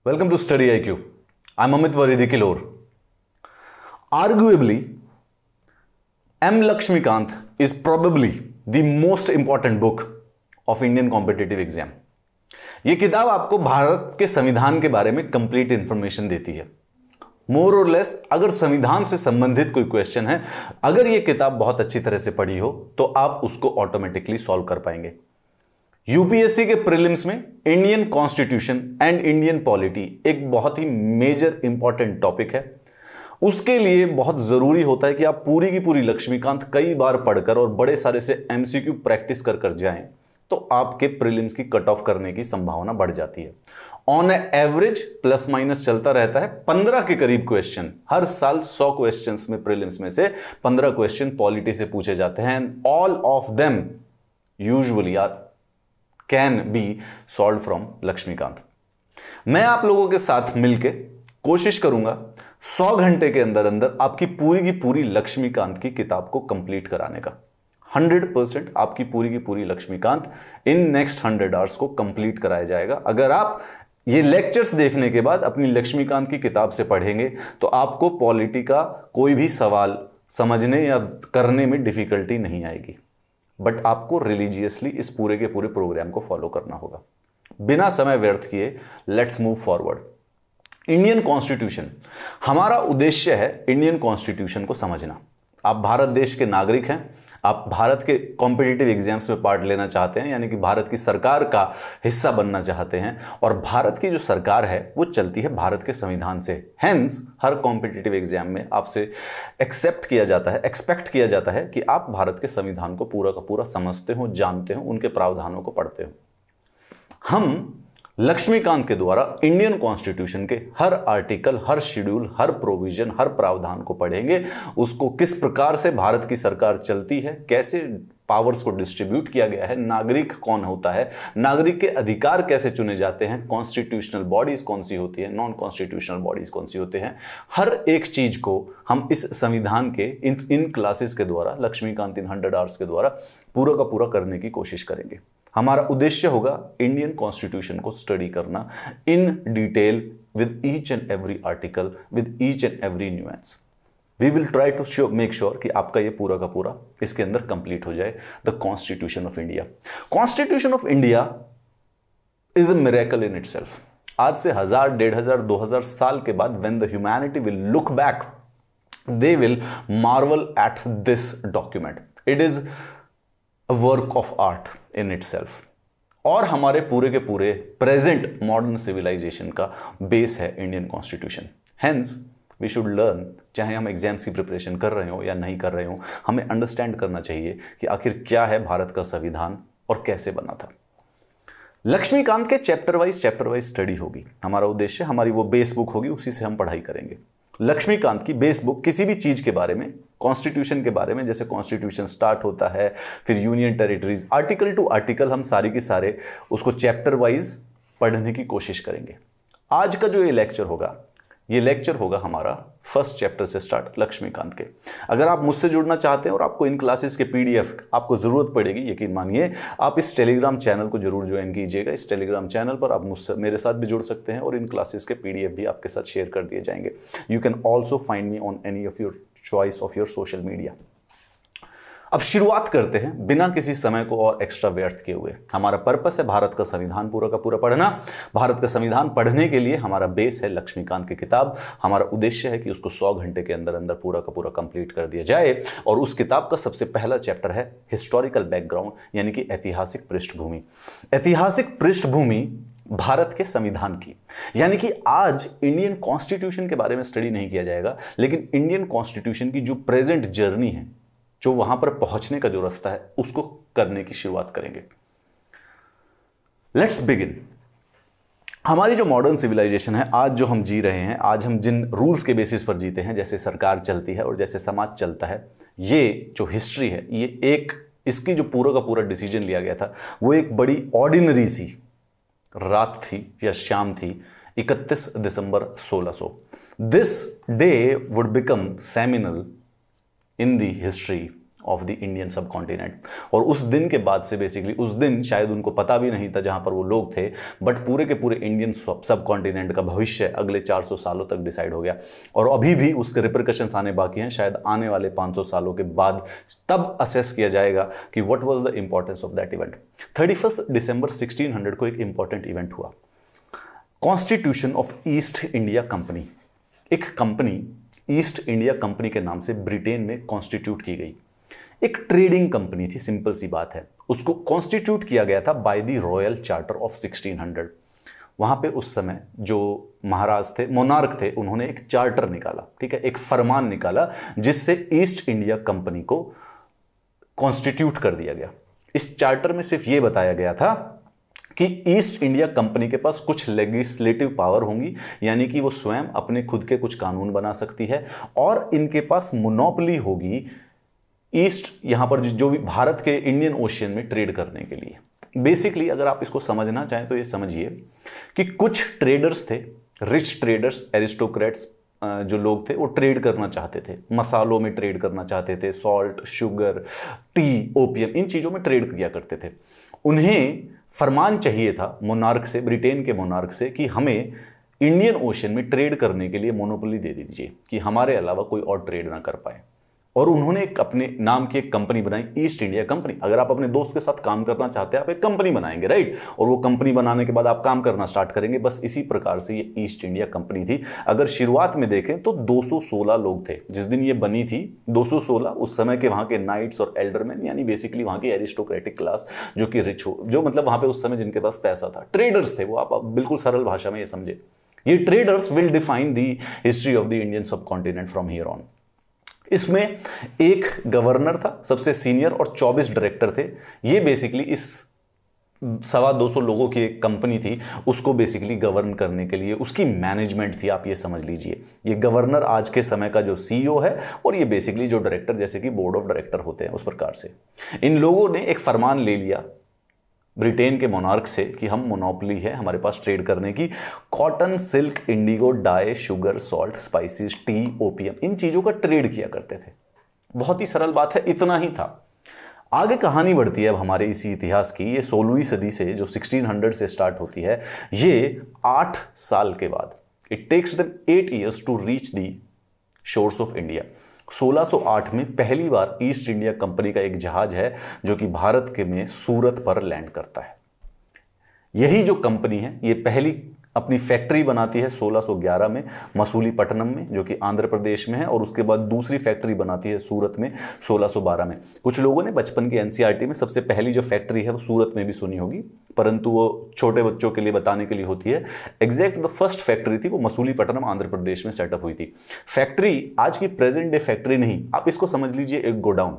Welcome to Study IQ. I'm Amit Varidi Kilor. Arguably, M. Lakshmikant is probably the most important book of Indian competitive exam. यह किताब आपको भारत के संविधान के बारे में कंप्लीट इंफॉर्मेशन देती है. मोर और लेस अगर संविधान से संबंधित कोई क्वेश्चन है, अगर यह किताब बहुत अच्छी तरह से पढ़ी हो तो आप उसको ऑटोमेटिकली सॉल्व कर पाएंगे. यूपीएससी के प्रीलिम्स में Indian constitution and Indian polity एक बहुत ही मेजर इंपॉर्टेंट टॉपिक है. उसके लिए बहुत जरूरी होता है कि आप पूरी की पूरी लक्ष्मीकांत कई बार पढ़कर और बड़े सारे से एमसीक्यू प्रैक्टिस कर जाएं तो आपके प्रीलिम्स की कट ऑफ करने की संभावना बढ़ जाती है. ऑन एवरेज प्लस माइनस चलता रहता है 15 के करीब क्वेश्चन हर साल. 100 क्वेश्चंस में प्रीलिम्स में से 15 क्वेश्चन पॉलिटी से पूछे जाते हैं. All of them usually are can be solve from Laxmikanth. मैं आप लोगों के साथ मिलकर कोशिश करूंगा 100 घंटे के अंदर अंदर आपकी पूरी की पूरी लक्ष्मीकांत की किताब को कंप्लीट कराने का. 100% आपकी पूरी की पूरी लक्ष्मीकांत इन नेक्स्ट 100 आवर्स को कंप्लीट कराया जाएगा. अगर आप ये लेक्चर्स देखने के बाद अपनी लक्ष्मीकांत की किताब से पढ़ेंगे तो आपको पॉलिटी का कोई भी सवाल समझने या करने में डिफिकल्टी नहीं आएगी. बट आपको रिलीजियसली इस पूरे के पूरे प्रोग्राम को फॉलो करना होगा. बिना समय व्यर्थ किए let's move forward. Indian constitution, हमारा उद्देश्य है इंडियन कॉन्स्टिट्यूशन को समझना. आप भारत देश के नागरिक हैं, आप भारत के कॉम्पिटिटिव एग्जाम्स में पार्ट लेना चाहते हैं, यानी कि भारत की सरकार का हिस्सा बनना चाहते हैं. और भारत की जो सरकार है वो चलती है भारत के संविधान से. हेंस हर कॉम्पिटिटिव एग्जाम में आपसे एक्सेप्ट किया जाता है, एक्सपेक्ट किया जाता है कि आप भारत के संविधान को पूरा का पूरा समझते हो, जानते हो, उनके प्रावधानों को पढ़ते हो. हम लक्ष्मीकांत के द्वारा इंडियन कॉन्स्टिट्यूशन के हर आर्टिकल, हर शेड्यूल, हर प्रोविजन, हर प्रावधान को पढ़ेंगे. उसको किस प्रकार से भारत की सरकार चलती है, कैसे पावर्स को डिस्ट्रीब्यूट किया गया है, नागरिक कौन होता है, नागरिक के अधिकार कैसे चुने जाते हैं, कॉन्स्टिट्यूशनल बॉडीज कौन सी होती है, नॉन कॉन्स्टिट्यूशनल बॉडीज कौन सी होते हैं, हर एक चीज को हम इस संविधान के इन क्लासेस के द्वारा, लक्ष्मीकांत इन 100 आवर्स के द्वारा पूरा का पूरा करने की कोशिश करेंगे. हमारा उद्देश्य होगा इंडियन कॉन्स्टिट्यूशन को स्टडी करना in detail with each and every article, with each and every nuance. We will try to make sure कि आपका ये पूरा का पूरा इसके अंदर कंप्लीट हो जाए. The constitution of India. Constitution of India is a miracle in itself. आज से 1000, 1500, 2000 साल के बाद when the humanity will look back, they will Marvel at this document. It is a work of art in itself. और हमारे पूरे के पूरे प्रेजेंट मॉडर्न सिविलाइजेशन का बेस है Indian constitution. Hence we should learn, चाहे हम एग्जाम्स की प्रिपरेशन कर रहे हो या नहीं कर रहे हो, हमें अंडरस्टैंड करना चाहिए कि आखिर क्या है भारत का संविधान और कैसे बना था. लक्ष्मीकांत के चैप्टर वाइज स्टडी होगी. हमारा उद्देश्य, हमारी वो बेस बुक होगी, उसी से हम पढ़ाई करेंगे. लक्ष्मीकांत की बेस बुक किसी भी चीज के बारे में, कॉन्स्टिट्यूशन के बारे में, जैसे कॉन्स्टिट्यूशन स्टार्ट होता है, फिर union territories, article to article हम सारे के सारे उसको चैप्टर वाइज पढ़ने की कोशिश करेंगे. आज का जो ये लेक्चर होगा हमारा फर्स्ट चैप्टर से स्टार्ट लक्ष्मीकांत के. अगर आप मुझसे जुड़ना चाहते हैं और आपको इन क्लासेस के पीडीएफ आपको जरूरत पड़ेगी, यकीन मानिए आप इस टेलीग्राम चैनल को जरूर ज्वाइन कीजिएगा. इस टेलीग्राम चैनल पर आप मुझसे, मेरे साथ भी जुड़ सकते हैं और इन क्लासेस के पीडीएफ भी आपके साथ शेयर कर दिए जाएंगे. You can also find me on any of your choice of your social media. अब शुरुआत करते हैं बिना किसी समय को और एक्स्ट्रा व्यर्थ किए हुए. हमारा पर्पस है भारत का संविधान पूरा का पूरा पढ़ना. भारत का संविधान पढ़ने के लिए हमारा बेस है लक्ष्मीकांत की किताब. हमारा उद्देश्य है कि उसको 100 घंटे के अंदर अंदर पूरा का पूरा कंप्लीट कर दिया जाए. और उस किताब का सबसे पहला चैप्टर है हिस्टोरिकल बैकग्राउंड, यानी कि ऐतिहासिक पृष्ठभूमि. ऐतिहासिक पृष्ठभूमि भारत के संविधान की, यानी कि आज इंडियन कॉन्स्टिट्यूशन के बारे में स्टडी नहीं किया जाएगा, लेकिन इंडियन कॉन्स्टिट्यूशन की जो प्रेजेंट जर्नी है, जो वहां पर पहुंचने का जो रास्ता है, उसको करने की शुरुआत करेंगे. Let's begin. हमारी जो मॉडर्न सिविलाइजेशन है, आज जो हम जी रहे हैं, आज हम जिन रूल्स के बेसिस पर जीते हैं, जैसे सरकार चलती है और जैसे समाज चलता है, ये जो हिस्ट्री है, ये इसकी जो पूरा का पूरा डिसीजन लिया गया था, वो एक बड़ी ऑर्डिनरी सी रात थी या शाम थी, 31 दिसंबर 1600. This day would become seminal in the history of the Indian सब कॉन्टिनेंट। और उस दिन के बाद से बेसिकली, उस दिन शायद उनको पता भी नहीं था जहां पर वो लोग थे, बट पूरे के पूरे इंडियन सब कॉन्टिनेंट का भविष्य अगले 400 सालों तक डिसाइड हो गया। और अभी भी उसके रिपरकशंस आने बाकी हैं, शायद आने वाले 500 सालों के बाद तब असेस किया जाएगा कि what was the importance of that event. 31 दिसंबर 1600 को एक इंपॉर्टेंट इवेंट हुआ, constitution of east India company. एक कंपनी ईस्ट इंडिया कंपनी के नाम से ब्रिटेन में कॉन्स्टिट्यूट की गई। एक ट्रेडिंग कंपनी थी, सिंपल सी बात है। उसको कॉन्स्टिट्यूट किया गया था by the royal charter of 1600। वहां पे उस समय जो महाराज थे, मोनार्क थे, उन्होंने एक चार्टर निकाला, ठीक है, एक फरमान निकाला जिससे ईस्ट इंडिया कंपनी को कॉन्स्टिट्यूट कर दिया गया। इस चार्टर में सिर्फ ये बताया गया था कि ईस्ट इंडिया कंपनी के पास कुछ लेजिस्लेटिव पावर होंगी, यानी कि वो स्वयं अपने खुद के कुछ कानून बना सकती है, और इनके पास मोनोपोली होगी ईस्ट, यहां पर जो भी भारत के इंडियन ओशियन में ट्रेड करने के लिए। बेसिकली अगर आप इसको समझना चाहें तो ये समझिए कि कुछ ट्रेडर्स थे, रिच ट्रेडर्स, एरिस्टोक्रेट्स जो लोग थे, वो ट्रेड करना चाहते थे, मसालों में ट्रेड करना चाहते थे, सॉल्ट, शुगर, टी, ओपियम, इन चीज़ों में ट्रेड किया करते थे। उन्हें फरमान चाहिए था मोनार्क से, ब्रिटेन के मोनार्क से, कि हमें इंडियन ओशन में ट्रेड करने के लिए मोनोपोली दे दीजिए, कि हमारे अलावा कोई और ट्रेड ना कर पाए। और उन्होंने एक अपने नाम की एक कंपनी बनाई, ईस्ट इंडिया कंपनी। अगर आप अपने दोस्त के साथ काम करना चाहते हैं, आप एक कंपनी बनाएंगे, राइट, और वो कंपनी बनाने के बाद आप काम करना स्टार्ट करेंगे। बस इसी प्रकार से ये ईस्ट इंडिया कंपनी थी। अगर शुरुआत में देखें तो 216 लोग थे जिस दिन ये बनी थी, 216। उस समय के वहां के नाइट्स और एल्डरमैन, यानी बेसिकली वहां की एरिस्टोक्रेटिक क्लास, जो कि रिच हो, जो मतलब वहां पे उस समय जिनके पास पैसा था, ट्रेडर्स थे वो। आप बिल्कुल सरल भाषा में ये समझे, ये traders will define the history of the Indian सब कॉन्टिनेंट फ्रॉम हियर ऑन। इसमें एक गवर्नर था सबसे सीनियर, और 24 डायरेक्टर थे। ये बेसिकली इस 225 लोगों की एक कंपनी थी, उसको बेसिकली गवर्न करने के लिए उसकी मैनेजमेंट थी। आप ये समझ लीजिए, ये गवर्नर आज के समय का जो सीईओ है, और ये बेसिकली जो डायरेक्टर, जैसे कि बोर्ड ऑफ डायरेक्टर होते हैं, उस प्रकार से इन लोगों ने एक फरमान ले लिया ब्रिटेन के मोनार्क से कि हम मोनोपोली है हमारे पास ट्रेड करने की, cotton, silk, indigo, dye, sugar, salt, spices, tea, opium, इन चीजों का ट्रेड किया करते थे। बहुत ही सरल बात है, इतना ही था। आगे कहानी बढ़ती है अब हमारे इसी इतिहास की। ये 16वीं सदी से, जो 1600 से स्टार्ट होती है, ये 8 साल के बाद, it takes them 8 years to reach the shores of India. 1608 में पहली बार ईस्ट इंडिया कंपनी का एक जहाज है जो कि भारत के में सूरत पर लैंड करता है। यही जो कंपनी है, ये पहली अपनी फैक्ट्री बनाती है 1611 में मसूलीपट्टनम में, जो कि आंध्र प्रदेश में है, और उसके बाद दूसरी फैक्ट्री बनाती है सूरत में 1612 में। कुछ लोगों ने बचपन की एनसीईआरटी में सबसे पहली जो फैक्ट्री है वो सूरत में भी सुनी होगी, परंतु वो छोटे बच्चों के लिए बताने के लिए होती है। एग्जैक्ट द फर्स्ट फैक्ट्री थी वो मसूलीपट्टनम आंध्र प्रदेश में सेटअप हुई थी। फैक्ट्री आज की प्रेजेंट डे फैक्ट्री नहीं, आप इसको समझ लीजिए एक गोडाउन।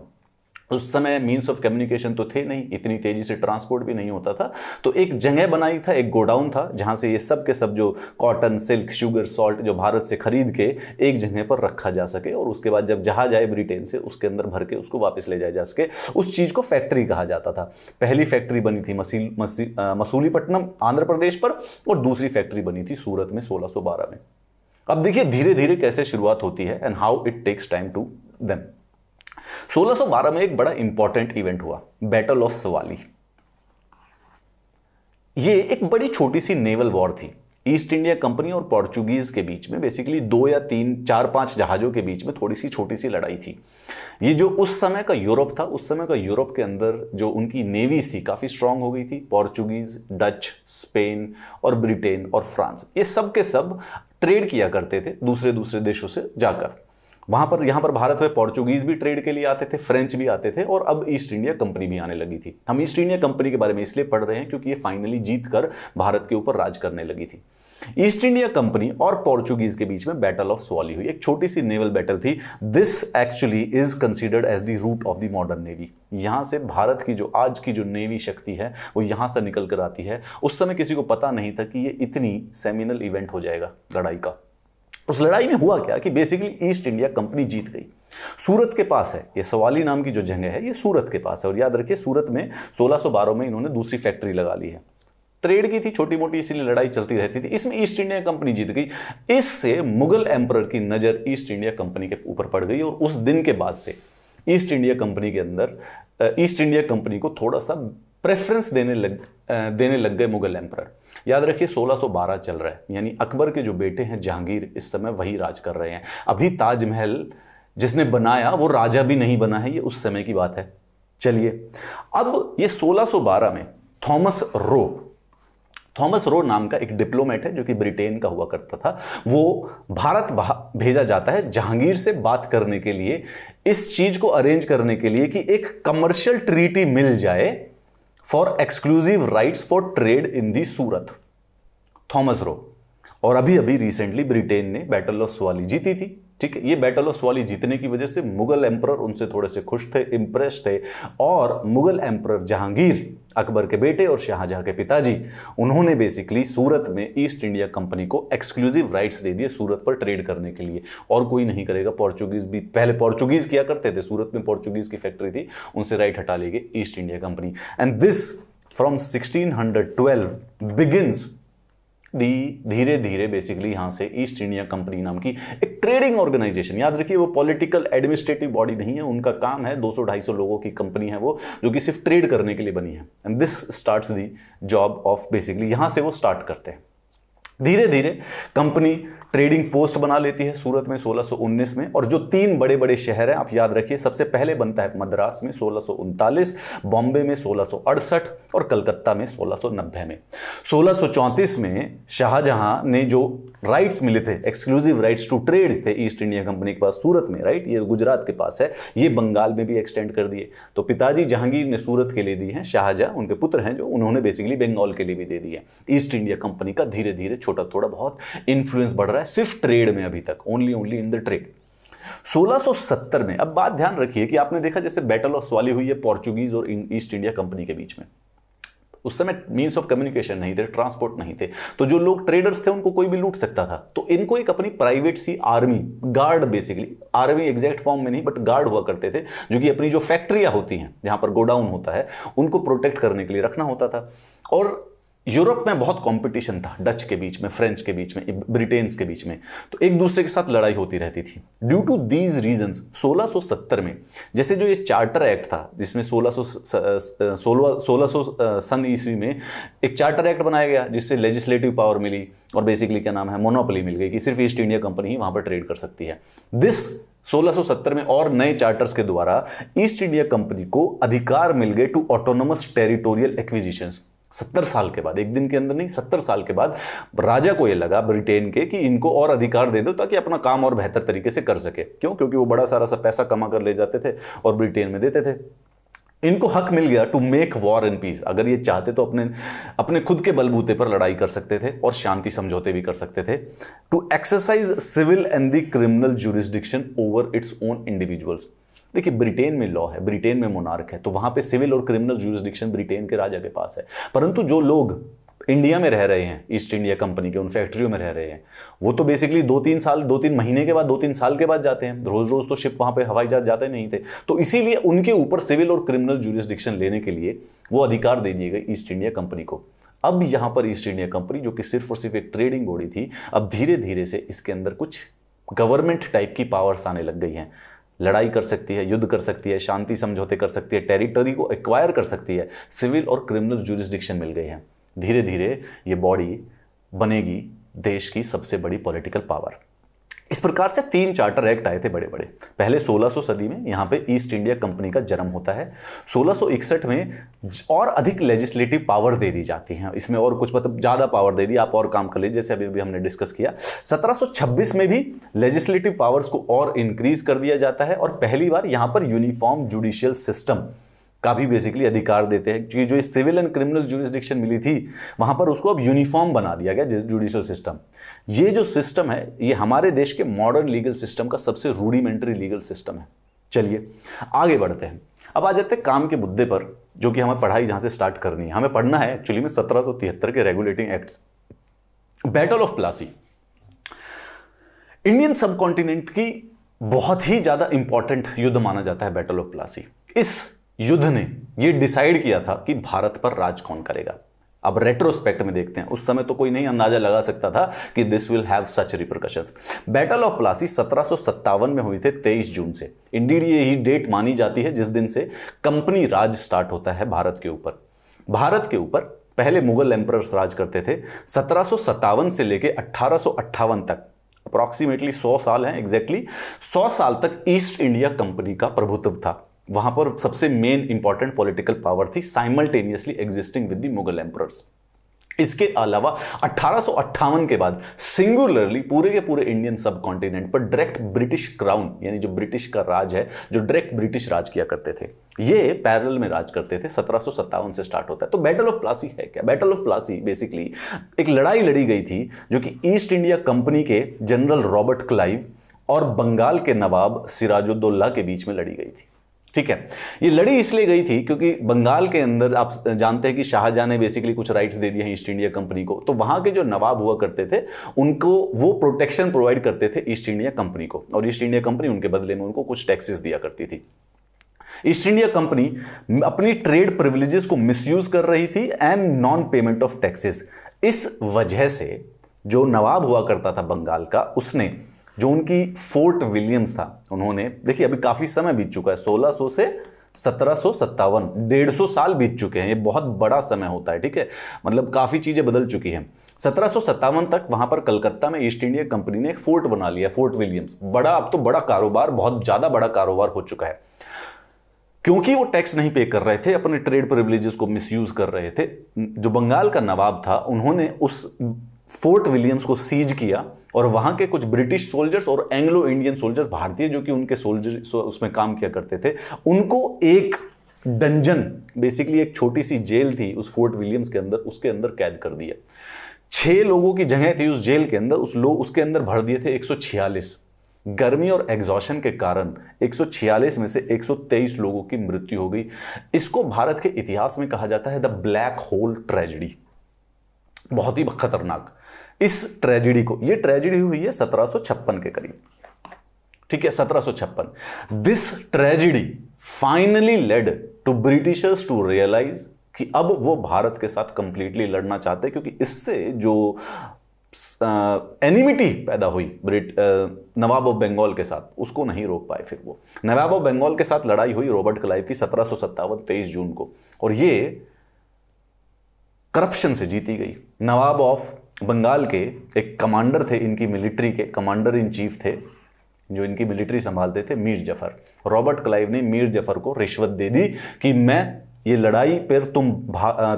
उस समय मीन्स ऑफ कम्युनिकेशन तो थे नहीं, इतनी तेजी से ट्रांसपोर्ट भी नहीं होता था, तो एक जगह बनाई था, एक गोडाउन था, जहां से ये सब के सब जो कॉटन, सिल्क, शुगर, सॉल्ट जो भारत से खरीद के एक जगह पर रखा जा सके, और उसके बाद जब जहाज आए ब्रिटेन से, उसके अंदर भर के उसको वापस ले जाया जा सके। उस चीज को फैक्ट्री कहा जाता था। पहली फैक्ट्री बनी थी मसूलीपट्टनम आंध्र प्रदेश पर, और दूसरी फैक्ट्री बनी थी सूरत में 1612 में। अब देखिए धीरे धीरे कैसे शुरुआत होती है and how it takes time to them. 1612 में एक बड़ा इंपॉर्टेंट इवेंट हुआ, बैटल ऑफ सवाली। ये एक बड़ी छोटी सी नेवल वॉर थी ईस्ट इंडिया कंपनी और पोर्चुगीज के बीच में। बेसिकली 2 या 3, 4, 5 जहाजों के बीच में थोड़ी सी छोटी सी लड़ाई थी। ये जो उस समय का यूरोप था, उस समय का यूरोप के अंदर जो उनकी नेवीज थी काफी स्ट्रांग हो गई थी। पोर्चुगीज, डच, स्पेन और ब्रिटेन और फ्रांस, ये सब के सब ट्रेड किया करते थे दूसरे दूसरे देशों से जाकर। यहां पर भारत में पोर्चुगीज भी ट्रेड के लिए आते थे, फ्रेंच भी आते थे, और अब ईस्ट इंडिया कंपनी भी आने लगी थी। हम ईस्ट इंडिया कंपनी के बारे में इसलिए पढ़ रहे हैं क्योंकि ये फाइनली जीत कर भारत के ऊपर राज करने लगी थी। ईस्ट इंडिया कंपनी और पोर्चुगीज के बीच में बैटल ऑफ सवाली हुई, एक छोटी सी नेवल बैटल थी। This actually is considered as the root of the modern navy. यहां से भारत की जो आज की जो नेवी शक्ति है वो यहां से निकल कर आती है। उस समय किसी को पता नहीं था कि ये इतनी सेमिनल इवेंट हो जाएगा लड़ाई का। उस लड़ाई में हुआ क्या कि बेसिकली ईस्ट इंडिया कंपनी जीत गई। सूरत के पास है ये सवाली नाम की जो जगह है, ये सूरत के पास है। और याद रखिए सूरत में 1612 में इन्होंने दूसरी फैक्ट्री लगा ली है। ट्रेड की थी छोटी मोटी, इसीलिए लड़ाई चलती रहती थी। इसमें ईस्ट इंडिया कंपनी जीत गई। इससे मुगल एम्परर की नजर ईस्ट इंडिया कंपनी के ऊपर पड़ गई, और उस दिन के बाद से ईस्ट इंडिया कंपनी के अंदर ईस्ट इंडिया कंपनी को थोड़ा सा प्रेफरेंस देने लग गए मुगल एम्परर। याद रखिए 1612 चल रहा है, यानी अकबर के जो बेटे हैं जहांगीर इस समय वही राज कर रहे हैं। अभी ताजमहल जिसने बनाया वो राजा भी नहीं बना है, ये उस समय की बात है। चलिए अब ये 1612 में थॉमस रो नाम का एक डिप्लोमेट है जो कि ब्रिटेन का हुआ करता था, वो भारत भेजा जाता है जहांगीर से बात करने के लिए, इस चीज को अरेंज करने के लिए कि एक कमर्शियल ट्रीटी मिल जाए for exclusive rights for trade in the Surat. Thomas Roe. और अभी अभी रिसेंटली ब्रिटेन ने बैटल ऑफ स्वाली जीती थी। ठीक है, ये बैटल ऑफ स्वाली जीतने की वजह से मुगल एम्परर उनसे थोड़े से खुश थे, इंप्रेस थे, और मुगल एम्परर जहांगीर, अकबर के बेटे और शाहजहां के पिताजी, उन्होंने बेसिकली सूरत में ईस्ट इंडिया कंपनी को एक्सक्लूसिव राइट्स दे दिए सूरत पर ट्रेड करने के लिए। और कोई नहीं करेगा, पोर्चुगीज भी पहले पोर्चुगीज किया करते थे, सूरत में पोर्चुगीज की फैक्ट्री थी, उनसे राइट हटा लेंगे east India company. And this from 1612 begins धीरे धीरे बेसिकली यहां से ईस्ट इंडिया कंपनी नाम की एक ट्रेडिंग ऑर्गेनाइजेशन, याद रखिए वो पॉलिटिकल एडमिनिस्ट्रेटिव बॉडी नहीं है, उनका काम है 200-250 लोगों की कंपनी है वो, जो कि सिर्फ ट्रेड करने के लिए बनी है। And this starts the job of basically, यहां से वो स्टार्ट करते हैं। धीरे धीरे कंपनी ट्रेडिंग पोस्ट बना लेती है सूरत में 1619 में, और जो 3 बड़े बड़े शहर हैं आप याद रखिए, सबसे पहले बनता है मद्रास में 1639, बॉम्बे में 1668 और कलकत्ता में 1690 में। 1634 में शाहजहां ने जो राइट्स मिले थे, एक्सक्लूसिव राइट्स टू ट्रेड थे ईस्ट इंडिया कंपनी के पास सूरत में, राइट, ये गुजरात के पास है, ये बंगाल में भी एक्सटेंड कर दिए। तो पिताजी जहांगीर ने सूरत के लिए दी है, शाहजहां उनके पुत्र हैं जो, उन्होंने बेसिकली बंगाल के लिए भी दे दी है। ईस्ट इंडिया कंपनी का धीरे धीरे छोटा थोड़ा बहुत इंफ्लुएंस बढ़ रहा है, सिर्फ ट्रेड में अभी तक, ओनली इन द ट्रेड। 1670 में, अब बात ध्यान रखिए कि आपने देखा जैसे बैटल ऑफ स्वाली हुई है पोर्चुगीज और ईस्ट इंडिया कंपनी के बीच में, उस समय मीन्स ऑफ कम्युनिकेशन नहीं थे, ट्रांसपोर्ट नहीं थे, तो जो लोग ट्रेडर्स थे उनको कोई भी लूट सकता था। तो इनको एक अपनी प्राइवेट सी army, guard, basically army exact form में नहीं बट गार्ड हुआ करते थे, जो कि अपनी जो फैक्ट्रियां होती हैं जहां पर गोडाउन होता है उनको प्रोटेक्ट करने के लिए रखना होता था। और यूरोप में बहुत कंपटीशन था, डच के बीच में, फ्रेंच के बीच में, ब्रिटेन्स के बीच में, तो एक दूसरे के साथ लड़ाई होती रहती थी। ड्यू टू दीज रीजंस 1670 में जैसे जो ये चार्टर एक्ट था, जिसमें 1600 सन ईस्वी में एक चार्टर एक्ट बनाया गया जिससे लेजिस्लेटिव पावर मिली और बेसिकली क्या नाम है, मोनोपोली मिल गई कि सिर्फ ईस्ट इंडिया कंपनी ही वहां पर ट्रेड कर सकती है। दिस 1670 में और नए चार्टर्स के द्वारा ईस्ट इंडिया कंपनी को अधिकार मिल गए टू ऑटोनोमस टेरिटोरियल एक्विजिशंस। 70 साल के बाद, एक दिन के अंदर नहीं, 70 साल के बाद राजा को यह लगा ब्रिटेन के कि इनको और अधिकार दे दो ताकि अपना काम और बेहतर तरीके से कर सके। क्यों? क्योंकि वो बड़ा सारा सा पैसा कमा कर ले जाते थे और ब्रिटेन में देते थे। इनको हक मिल गया to make war and peace, अगर ये चाहते तो अपने खुद के बलबूते पर लड़ाई कर सकते थे और शांति समझौते भी कर सकते थे। To exercise civil and the criminal jurisdiction over its own individuals. देखिए ब्रिटेन में लॉ है, ब्रिटेन में मोनार्क है, तो वहां पे सिविल और क्रिमिनल ज्यूरिसडिक्शन ब्रिटेन के राजा के पास है। परंतु जो लोग इंडिया में रह रहे हैं, ईस्ट इंडिया कंपनी के उन फैक्ट्रियों में रह रहे हैं, वो तो बेसिकली 2-3 महीने के बाद, 2-3 साल के बाद जाते हैं। रोज रोज तो शिप वहां पे हवाई जहाज जाते नहीं थे, तो इसीलिए उनके ऊपर सिविल और क्रिमिनल ज्यूरिसडिक्शन लेने के लिए वो अधिकार दे दिए गए ईस्ट इंडिया कंपनी को। अब यहां पर ईस्ट इंडिया कंपनी, जो कि सिर्फ और सिर्फ एक ट्रेडिंग बॉडी थी, अब धीरे धीरे से इसके अंदर कुछ गवर्नमेंट टाइप की पावर्स आने लग गई हैं। लड़ाई कर सकती है, युद्ध कर सकती है, शांति समझौते कर सकती है, टेरिटरी को एक्वायर कर सकती है, सिविल और क्रिमिनल ज्यूरिसडिक्शन मिल गई है। धीरे धीरे ये बॉडी बनेगी देश की सबसे बड़ी पॉलिटिकल पावर। इस प्रकार से 3 चार्टर एक्ट आए थे बड़े बड़े। पहले 1600 सदी में यहाँ पे ईस्ट इंडिया कंपनी का जन्म होता है। 1661 में और अधिक लेजिस्लेटिव पावर दे दी जाती है, इसमें और कुछ मतलब ज़्यादा पावर दे दी, आप और काम कर लीजिए, जैसे अभी भी हमने डिस्कस किया। 1726 में भी लेजिस्लेटिव पावर्स को और इंक्रीज कर दिया जाता है और पहली बार यहाँ पर यूनिफॉर्म जुडिशियल सिस्टम का भी बेसिकली अधिकार देते हैं, क्योंकि जो सिविल एंड क्रिमिनल ज्यूरिसडिक्शन मिली थी वहां पर उसको अब यूनिफॉर्म बना दिया गया जुडिशियल सिस्टम। ये जो सिस्टम है ये हमारे देश के मॉडर्न लीगल सिस्टम का सबसे रूडिमेंट्री लीगल सिस्टम है। चलिए आगे बढ़ते हैं, अब आ जाते हैं काम के मुद्दे पर, जो कि हमें पढ़ाई जहां से स्टार्ट करनी है। हमें पढ़ना है एक्चुअली में 1773 के regulating acts. Battle of Plassey Indian subcontinent की बहुत ही ज्यादा इंपॉर्टेंट युद्ध माना जाता है। बैटल ऑफ प्लासी, इस युद्ध ने यह डिसाइड किया था कि भारत पर राज कौन करेगा। अब रेट्रोस्पेक्ट में देखते हैं, उस समय तो कोई नहीं अंदाजा लगा सकता था कि this will have such repercussions. Battle of Plassey 1757 में हुई थे 23 जून से। इंडीड ये ही डेट मानी जाती है जिस दिन से कंपनी राज स्टार्ट होता है भारत के ऊपर। भारत के ऊपर पहले मुगल एम्परर्स राज करते थे। 1757 से लेके 1858 तक अप्रॉक्सीमेटली 100 साल हैं, एग्जैक्टली 100 साल तक ईस्ट इंडिया कंपनी का प्रभुत्व था। वहां पर सबसे मेन इंपॉर्टेंट पॉलिटिकल पावर थी simultaneously existing with the Mughal emperors. इसके अलावा 1858 के बाद सिंगुलरली पूरे के पूरे इंडियन सब कॉन्टिनेंट पर डायरेक्ट ब्रिटिश क्राउन यानी जो ब्रिटिश का राज है, जो डायरेक्ट ब्रिटिश राज किया करते थे, ये पैरेलल में राज करते थे। 1757 से स्टार्ट होता है। तो बैटल ऑफ प्लासी है क्या? बैटल ऑफ प्लासी बेसिकली एक लड़ाई लड़ी गई थी जो कि ईस्ट इंडिया कंपनी के जनरल रॉबर्ट क्लाइव और बंगाल के नवाब सिराजुद्दौला के बीच में लड़ी गई थी। ठीक है, ये लड़ी इसलिए गई थी क्योंकि बंगाल के अंदर आप जानते हैं कि शाहजहां ने बेसिकली कुछ राइट्स दे दिए हैं ईस्ट इंडिया कंपनी को, तो वहां के जो नवाब हुआ करते थे उनको वो प्रोटेक्शन प्रोवाइड करते थे ईस्ट इंडिया कंपनी को, और ईस्ट इंडिया कंपनी उनके बदले में उनको कुछ टैक्सेस दिया करती थी। ईस्ट इंडिया कंपनी अपनी ट्रेड प्रिविलेजेस को मिसयूज कर रही थी and non payment of taxes. इस वजह से जो नवाब हुआ करता था बंगाल का, उसने जो उनकी फोर्ट विलियम्स था, उन्होंने देखिए अभी काफी समय बीत चुका है, 1600 से 1757, 150 साल बीत चुके हैं। ये बहुत बड़ा समय होता है, ठीक है, मतलब काफी चीजें बदल चुकी हैं। 1757 तक वहां पर कलकत्ता में ईस्ट इंडिया कंपनी ने एक फोर्ट बना लिया, फोर्ट विलियम्स। बड़ा, अब तो बड़ा कारोबार, बहुत ज्यादा बड़ा कारोबार हो चुका है। क्योंकि वो टैक्स नहीं पे कर रहे थे, अपने ट्रेड प्रिविलेजेस को मिसयूज कर रहे थे, जो बंगाल का नवाब था उन्होंने उस फोर्ट विलियम्स को सीज किया और वहां के कुछ ब्रिटिश सोल्जर्स और एंग्लो इंडियन सोल्जर्स, भारतीय जो कि उनके सोल्जर उसमें काम किया करते थे, उनको एक डंजन, बेसिकली एक छोटी सी जेल थी उस फोर्ट विलियम्स के अंदर, उसके अंदर कैद कर दिया। 6 लोगों की जगह थी उस जेल के अंदर, उसके अंदर भर दिए थे 146। गर्मी और एग्जॉशन के कारण 146 में से 123 लोगों की मृत्यु हो गई। इसको भारत के इतिहास में कहा जाता है द ब्लैक होल ट्रेजेडी, बहुत ही खतरनाक। इस ट्रेजेडी को, ये ट्रेजेडी हुई है 1756 के करीब, ठीक है, 1756। This tragedy finally led to Britishers to realise कि अब वो भारत के साथ कंप्लीटली लड़ना चाहते हैं, क्योंकि इससे जो एनिमिटी पैदा हुई नवाब ऑफ बंगाल के साथ, उसको नहीं रोक पाए। फिर वो नवाब ऑफ बंगाल के साथ लड़ाई हुई रॉबर्ट क्लाइव की 1757 23 जून को, और ये करप्शन से जीती गई। नवाब ऑफ बंगाल के एक कमांडर थे, इनकी मिलिट्री के कमांडर इन चीफ थे, जो इनकी मिलिट्री संभालते थे, मीर जफर। रॉबर्ट क्लाइव ने मीर जफर को रिश्वत दे दी कि मैं ये लड़ाई पर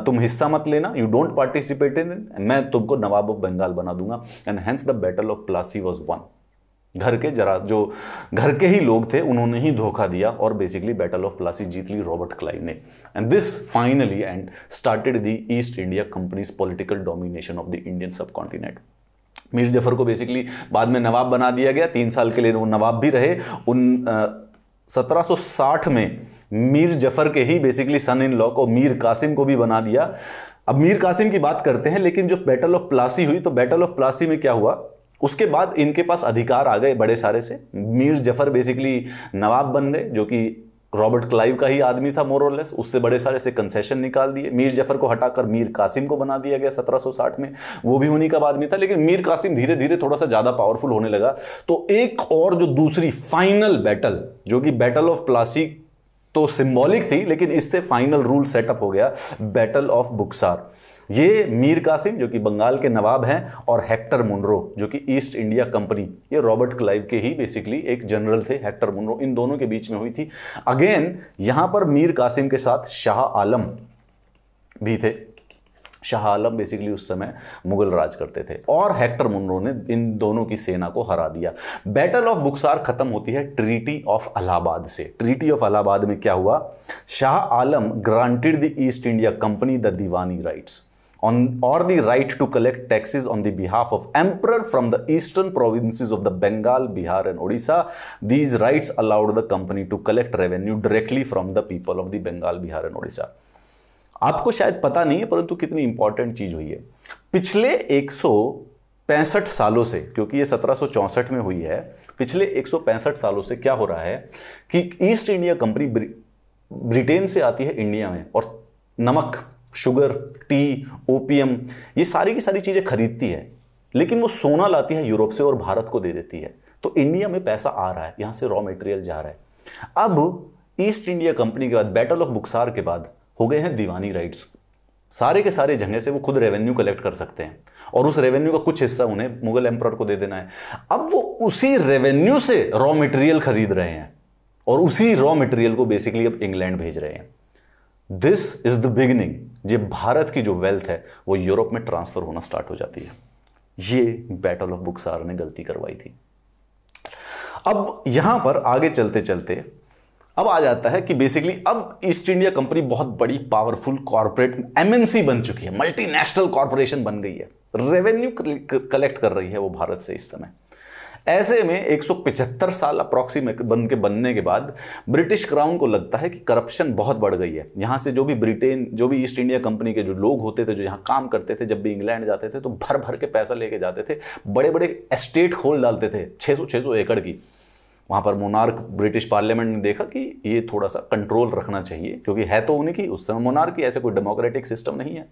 तुम हिस्सा मत लेना, यू डोंट पार्टिसिपेट इन, मैं तुमको नवाब ऑफ बंगाल बना दूंगा। And hence the battle of Plassey was one. घर के ही लोग थे, उन्होंने ही धोखा दिया और बेसिकली बैटल ऑफ प्लासी जीत ली रॉबर्ट क्लाइव ने। And this finally and started the East India company's political domination of the Indian subcontinent. Mir Jafar को बेसिकली बाद में नवाब बना दिया गया, 3 साल के लिए वो नवाब भी रहे। 1760 में मीर जफर के ही बेसिकली सन इन लॉ को मीर कासिम को भी बना दिया। अब मीर कासिम की बात करते हैं, लेकिन जो बैटल ऑफ प्लासी हुई, तो बैटल ऑफ प्लासी में क्या हुआ, उसके बाद इनके पास अधिकार आ गए बड़े सारे से। मीर जफर बेसिकली नवाब बन गए, जो कि रॉबर्ट क्लाइव का ही आदमी था मोर और लेस, उससे बड़े सारे से कंसेशन निकाल दिए। मीर जफर को हटाकर मीर कासिम को बना दिया गया 1760 में, वो भी उन्हीं का आदमी था। लेकिन मीर कासिम धीरे धीरे थोड़ा सा ज्यादा पावरफुल होने लगा, तो एक और जो दूसरी फाइनल बैटल, जो कि बैटल ऑफ प्लासी तो सिंबॉलिक थी, लेकिन इससे फाइनल रूल सेटअप हो गया, बैटल ऑफ बुक्सार। ये मीर कासिम जो कि बंगाल के नवाब हैं, और हेक्टर मुनरो जो कि ईस्ट इंडिया कंपनी, ये रॉबर्ट क्लाइव के ही बेसिकली एक जनरल थे, हेक्टर मुनरो, इन दोनों के बीच में हुई थी। अगेन यहां पर मीर कासिम के साथ शाह आलम भी थे। शाह आलम बेसिकली उस समय मुगल राज करते थे, और हेक्टर मुनरो ने इन दोनों की सेना को हरा दिया। बैटल ऑफ बुक्सार खत्म होती है ट्रीटी ऑफ इलाहाबाद से। ट्रीटी ऑफ इलाहाबाद में क्या हुआ, Shah Alam granted the East India company the diwani rights or the right to collect taxes on the behalf of emperor from the eastern provinces of the Bengal, Bihar and Odisha. These rights allowed the company to collect revenue directly from the people of the Bengal, Bihar and Odisha. आपको शायद पता नहीं है, परंतु कितनी important चीज हुई है पिछले 165 सालों से, क्योंकि ये 1764 में हुई है। पिछले 165 सालों से क्या हो रहा है कि ईस्ट इंडिया कंपनी ब्रिटेन से आती है इंडिया में, और नमक शुगर, टी, ओपियम, ये सारी की सारी चीजें खरीदती है, लेकिन वो सोना लाती है यूरोप से और भारत को दे देती है। तो इंडिया में पैसा आ रहा है, यहां से रॉ मटेरियल जा रहा है। अब ईस्ट इंडिया कंपनी के बाद, बैटल ऑफ बुक्सार के बाद हो गए हैं दीवानी राइट्स। सारे के सारे जगह से वो खुद रेवेन्यू कलेक्ट कर सकते हैं और उस रेवेन्यू का कुछ हिस्सा उन्हें मुगल एम्परर को दे देना है। अब वो उसी रेवेन्यू से रॉ मटेरियल खरीद रहे हैं और उसी रॉ मटेरियल को बेसिकली अब इंग्लैंड भेज रहे हैं। This is the beginning. ये भारत की जो वेल्थ है वो यूरोप में ट्रांसफर होना स्टार्ट हो जाती है। ये बैटल ऑफ बुक्सार ने गलती करवाई थी। अब यहां पर आगे चलते चलते अब आ जाता है कि बेसिकली अब ईस्ट इंडिया कंपनी बहुत बड़ी पावरफुल कॉर्पोरेट एमएनसी बन चुकी है, मल्टीनेशनल कॉर्पोरेशन बन गई है, रेवेन्यू कलेक्ट कर रही है वो भारत से इस समय। ऐसे में 175 साल अप्रॉक्सीमेट बनने के बाद ब्रिटिश क्राउन को लगता है कि करप्शन बहुत बढ़ गई है। यहाँ से जो भी ईस्ट इंडिया कंपनी के जो लोग होते थे, जो यहाँ काम करते थे, जब भी इंग्लैंड जाते थे तो भर भर के पैसा लेके जाते थे, बड़े बड़े एस्टेट खोल डालते थे 600 एकड़ की। वहाँ पर मोनार्क, ब्रिटिश पार्लियामेंट ने देखा कि ये थोड़ा सा कंट्रोल रखना चाहिए, क्योंकि है तो उन्हीं की उस समय मोनार्की, ऐसे कोई डेमोक्रेटिक सिस्टम नहीं है।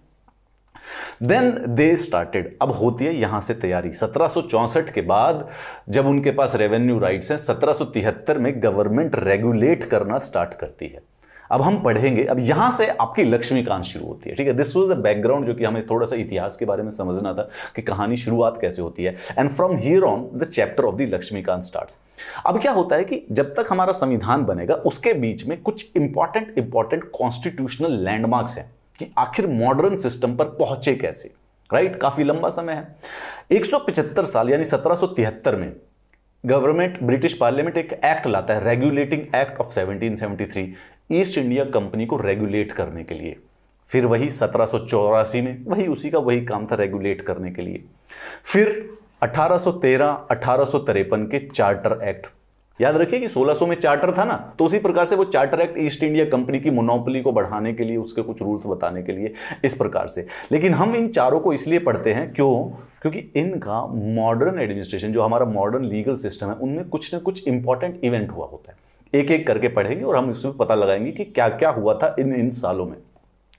देन दे स्टार्टेड, अब होती है यहां से तैयारी। 1764 के बाद जब उनके पास रेवेन्यू राइट्स हैं, 1773 में गवर्नमेंट रेगुलेट करना स्टार्ट करती है। अब हम पढ़ेंगे, अब यहां से आपकी लक्ष्मीकांत शुरू होती है, ठीक है। दिस वाज अ बैकग्राउंड, जो कि हमें थोड़ा सा इतिहास के बारे में समझना था कि कहानी शुरुआत कैसे होती है। And from here on the chapter of the Laxmikanth starts. अब क्या होता है कि जब तक हमारा संविधान बनेगा उसके बीच में कुछ इंपॉर्टेंट कॉन्स्टिट्यूशनल लैंडमार्क्स हैं कि आखिर मॉडर्न सिस्टम पर पहुंचे कैसे, राइट। काफी लंबा समय है, 175 साल, यानी 1773 में गवर्नमेंट, ब्रिटिश पार्लियामेंट एक एक्ट लाता है, regulating act of 1773, east India company को रेगुलेट करने के लिए। फिर वही 1784 में उसी का काम था, रेगुलेट करने के लिए। फिर 1813, 1853 के चार्टर एक्ट, याद रखिए कि 1600 में चार्टर था ना, तो उसी प्रकार से वो charter act east India Company की मोनोपोली को बढ़ाने के लिए, उसके कुछ रूल्स बताने के लिए, इस प्रकार से। लेकिन हम इन चारों को इसलिए पढ़ते हैं, क्योंकि इनका मॉडर्न एडमिनिस्ट्रेशन, जो हमारा मॉडर्न लीगल सिस्टम है, उनमें कुछ ना कुछ इंपॉर्टेंट इवेंट हुआ होता है। एक एक करके पढ़ेंगे और हम इसमें पता लगाएंगे कि क्या क्या हुआ था इन सालों में।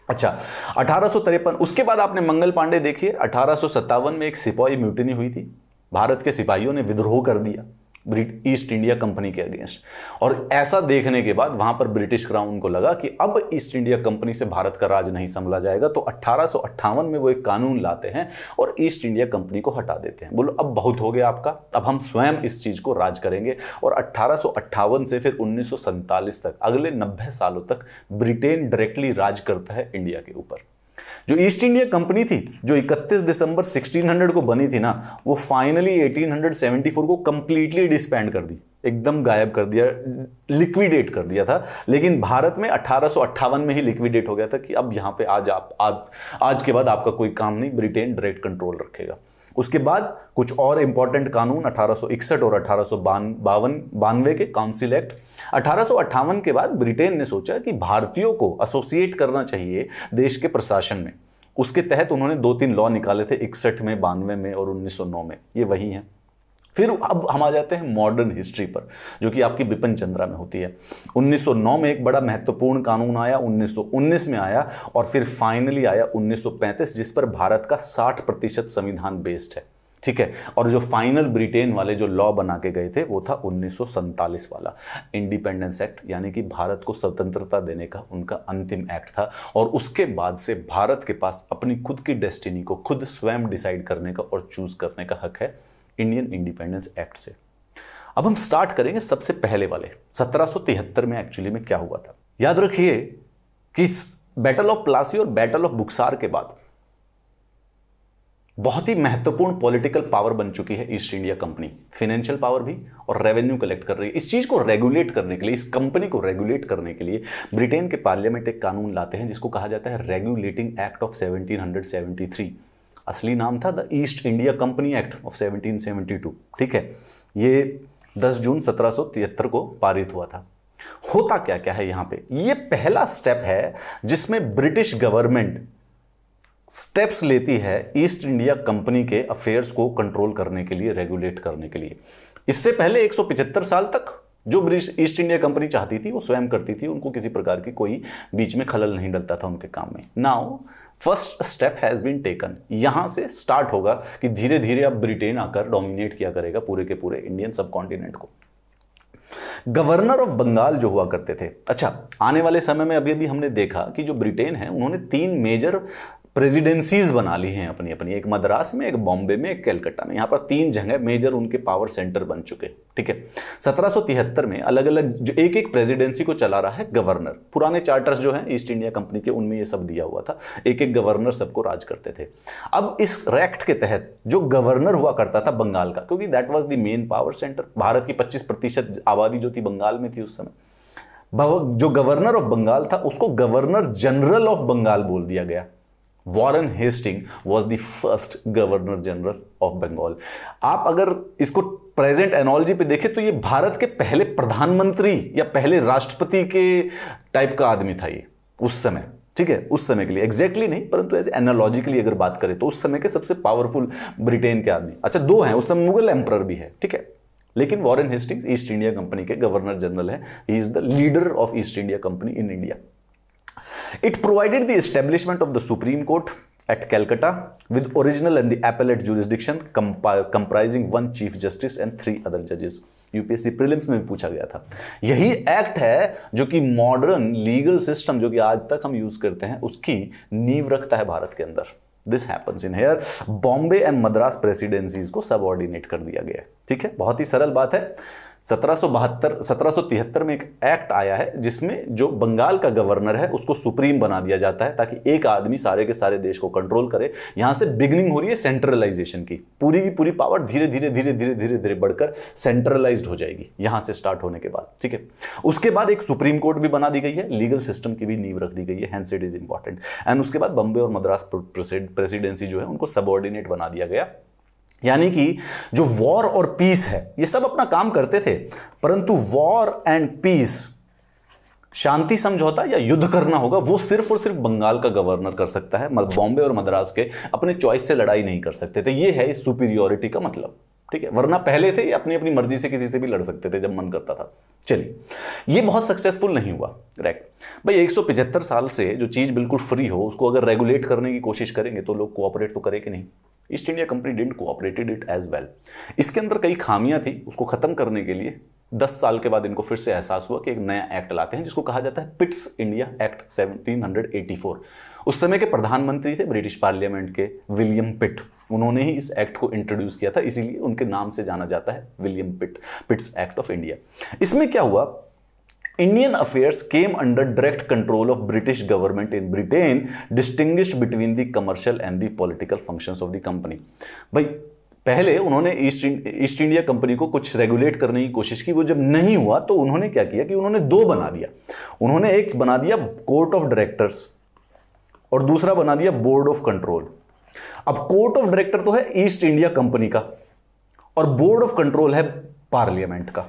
अच्छा, 1853, उसके बाद आपने मंगल पांडे देखिए, 1857 में एक सिपाही म्यूटिनी हुई थी, भारत के सिपाहियों ने विद्रोह कर दिया ईस्ट इंडिया कंपनी के अगेंस्ट। और ऐसा देखने के बाद वहां पर ब्रिटिश क्राउन को लगा कि अब ईस्ट इंडिया कंपनी से भारत का राज नहीं संभला जाएगा, तो 1858 में वो एक कानून लाते हैं और ईस्ट इंडिया कंपनी को हटा देते हैं। बोलो अब बहुत हो गया आपका, अब हम स्वयं इस चीज को राज करेंगे। और 1858 से फिर 1947 तक, अगले 90 सालों तक ब्रिटेन डायरेक्टली राज करता है इंडिया के ऊपर। जो ईस्ट इंडिया कंपनी थी, जो 31 दिसंबर 1600 को बनी थी ना, वो फाइनली 1874 को कंप्लीटली डिस्बैंड कर दी, एकदम गायब कर दिया, लिक्विडेट कर दिया था। लेकिन भारत में 1858 में ही लिक्विडेट हो गया था कि अब यहां पे आज के बाद आपका कोई काम नहीं, ब्रिटेन डायरेक्ट कंट्रोल रखेगा। उसके बाद कुछ और इंपॉर्टेंट कानून 1861 और 1852 के काउंसिल एक्ट। 1858 के बाद ब्रिटेन ने सोचा कि भारतीयों को एसोसिएट करना चाहिए देश के प्रशासन में। उसके तहत उन्होंने 2-3 लॉ निकाले थे, 61 में, 92 में और 1909 में, ये वही हैं। फिर अब हम आ जाते हैं मॉडर्न हिस्ट्री पर, जो कि आपकी बिपिन चंद्रा में होती है। 1909 में एक बड़ा महत्वपूर्ण कानून आया, 1919 में आया, और फिर फाइनली आया 1935, जिस पर भारत का 60% संविधान बेस्ड है, ठीक है। और जो फाइनल ब्रिटेन वाले जो लॉ बना के गए थे वो था 1947 वाला इंडिपेंडेंस एक्ट, यानी कि भारत को स्वतंत्रता देने का उनका अंतिम एक्ट था। और उसके बाद से भारत के पास अपनी खुद की डेस्टिनी को खुद स्वयं डिसाइड करने का और चूज करने का हक है इंडियन इंडिपेंडेंस एक्ट से। अब हम स्टार्ट करेंगे सबसे पहले वाले 1773 में एक्चुअली में क्या हुआ था। याद रखिए कि बैटल ऑफ प्लासी और बैटल ऑफ बुक्सार के बाद बहुत ही महत्वपूर्ण पॉलिटिकल पावर बन चुकी है east India company, financial power भी और रेवेन्यू कलेक्ट कर रही है। इस चीज को रेगुलेट करने के लिए, इस कंपनी को रेगुलेट करने के लिए ब्रिटेन के पार्लियामेंट एक कानून लाते हैं जिसको कहा जाता है रेगुलेटिंग एक्ट ऑफ 1773। असली नाम था the East India company act of 1772, ठीक है। ये 10 जून 1773 को पारित हुआ था। होता क्या क्या है यहां पे, ये पहला स्टेप है जिसमें ब्रिटिश गवर्नमेंट स्टेप्स लेती है ईस्ट इंडिया कंपनी के अफेयर्स को कंट्रोल करने के लिए, रेगुलेट करने के लिए। इससे पहले 175 साल तक जो ईस्ट इंडिया कंपनी चाहती थी वो स्वयं करती थी, उनको किसी प्रकार की कोई बीच में खलल नहीं डलता था उनके काम में। Now first step has been taken, यहां से स्टार्ट होगा कि धीरे धीरे अब ब्रिटेन आकर डोमिनेट किया करेगा पूरे के पूरे इंडियन सब कॉन्टिनेंट को। गवर्नर ऑफ बंगाल जो हुआ करते थे, अच्छा आने वाले समय में अभी अभी हमने देखा कि जो ब्रिटेन है उन्होंने 3 मेजर प्रेसिडेंसीज बना ली हैं अपनी अपनी, एक मद्रास में, एक बॉम्बे में, एक कलकत्ता में। यहां पर 3 जगह मेजर उनके पावर सेंटर बन चुके, ठीक है। 1773 में अलग अलग जो एक एक प्रेसिडेंसी को चला रहा है गवर्नर। पुराने चार्टर्स जो हैं ईस्ट इंडिया कंपनी के, उनमें ये सब दिया हुआ था, एक एक गवर्नर सबको राज करते थे। अब इस एक्ट के तहत जो गवर्नर हुआ करता था बंगाल का, क्योंकि that was the main power centre, Bharat की 25% आबादी जो थी बंगाल में थी उस समय, जो गवर्नर ऑफ बंगाल था उसको गवर्नर जनरल ऑफ बंगाल बोल दिया गया। Warren Hasting was the first governor general of Bengal. आप अगर इसको प्रेजेंट एनोलॉजी पे देखें तो ये भारत के पहले प्रधानमंत्री या पहले राष्ट्रपति के टाइप का आदमी था ये उस समय, ठीक है, उस समय के लिए एग्जैक्टली नहीं, परंतु ऐसे एनालॉजिकली अगर बात करें तो उस समय के सबसे पावरफुल ब्रिटेन के आदमी। अच्छा 2 हैं, उस समय मुगल एम्परर भी है, ठीक है, लेकिन Warren Hastings east India company के गवर्नर जनरल है। He is the leader of east India company in India. It provided the establishment of the Supreme Court at Calcutta with original and the appellate jurisdiction comprising 1 Chief Justice and 3 other judges. UPSC prelims में भी पूछा गया था। यही act है जो कि modern legal system जो कि आज तक हम यूज करते हैं उसकी नींव रखता है भारत के अंदर। This happens in here. Bombay and Madras presidencies को सबऑर्डिनेट कर दिया गया है, ठीक है, बहुत ही सरल बात है। 1773 में एक एक्ट आया है जिसमें जो बंगाल का गवर्नर है उसको सुप्रीम बना दिया जाता है ताकि एक आदमी सारे के सारे देश को कंट्रोल करे। यहां से बिगनिंग हो रही है सेंट्रलाइजेशन की, पूरी की पूरी पावर धीरे धीरे धीरे धीरे धीरे धीरे बढ़कर सेंट्रलाइज्ड हो जाएगी यहां से स्टार्ट होने के बाद, ठीक है। उसके बाद एक सुप्रीम कोर्ट भी बना दी गई है, लीगल सिस्टम की भी नींव रख दी गई है, hence it is important. And उसके बाद बॉम्बे और मद्रास प्रेसिडेंसी जो है उनको सबऑर्डिनेट बना दिया गया। यानी कि जो वॉर और पीस है ये सब अपना काम करते थे, परंतु वॉर एंड पीस, शांति समझौता या युद्ध करना होगा, वो सिर्फ और सिर्फ बंगाल का गवर्नर कर सकता है। बॉम्बे और मद्रास के अपने चॉइस से लड़ाई नहीं कर सकते थे। ये है इस सुपीरियोरिटी का मतलब, ठीक है। वरना पहले थे ये अपनी अपनी मर्जी से किसी से भी लड़ सकते थे जब मन करता था। चलिए, ये बहुत सक्सेसफुल नहीं हुआ, राइट भाई। 175 साल से जो चीज बिल्कुल फ्री हो उसको अगर रेगुलेट करने की कोशिश करेंगे तो लोग कोऑपरेट तो करेंगे नहीं। East India Company didn't cooperated it as well. इसके अंदर कई खामियां थी, उसको खत्म करने के लिए 10 साल के बाद इनको फिर से एहसास हुआ कि एक नया एक्ट लाते हैं जिसको कहा जाता है पिट्स इंडिया एक्ट 1784। उस समय के प्रधानमंत्री थे ब्रिटिश पार्लियामेंट के विलियम पिट, उन्होंने ही इस एक्ट को इंट्रोड्यूस किया था, इसीलिए उनके नाम से जाना जाता है William Pitt, Pitt's act of India. इसमें क्या हुआ, Indian affairs came under direct control of British government in Britain, distinguished between the commercial and the political functions of the company। भाई पहले उन्होंने ईस्ट इंडिया कंपनी को कुछ regulate करने की कोशिश की, वो जब नहीं हुआ तो उन्होंने क्या किया कि उन्होंने 2 बना दिया। उन्होंने एक बना दिया कोर्ट ऑफ डायरेक्टर्स और दूसरा बना दिया बोर्ड ऑफ कंट्रोल। अब कोर्ट ऑफ डायरेक्टर तो है ईस्ट इंडिया कंपनी का और बोर्ड ऑफ कंट्रोल है पार्लियामेंट का।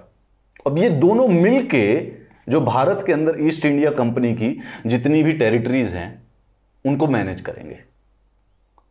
अब ये दोनों मिलके जो भारत के अंदर ईस्ट इंडिया कंपनी की जितनी भी टेरिटरीज हैं उनको मैनेज करेंगे,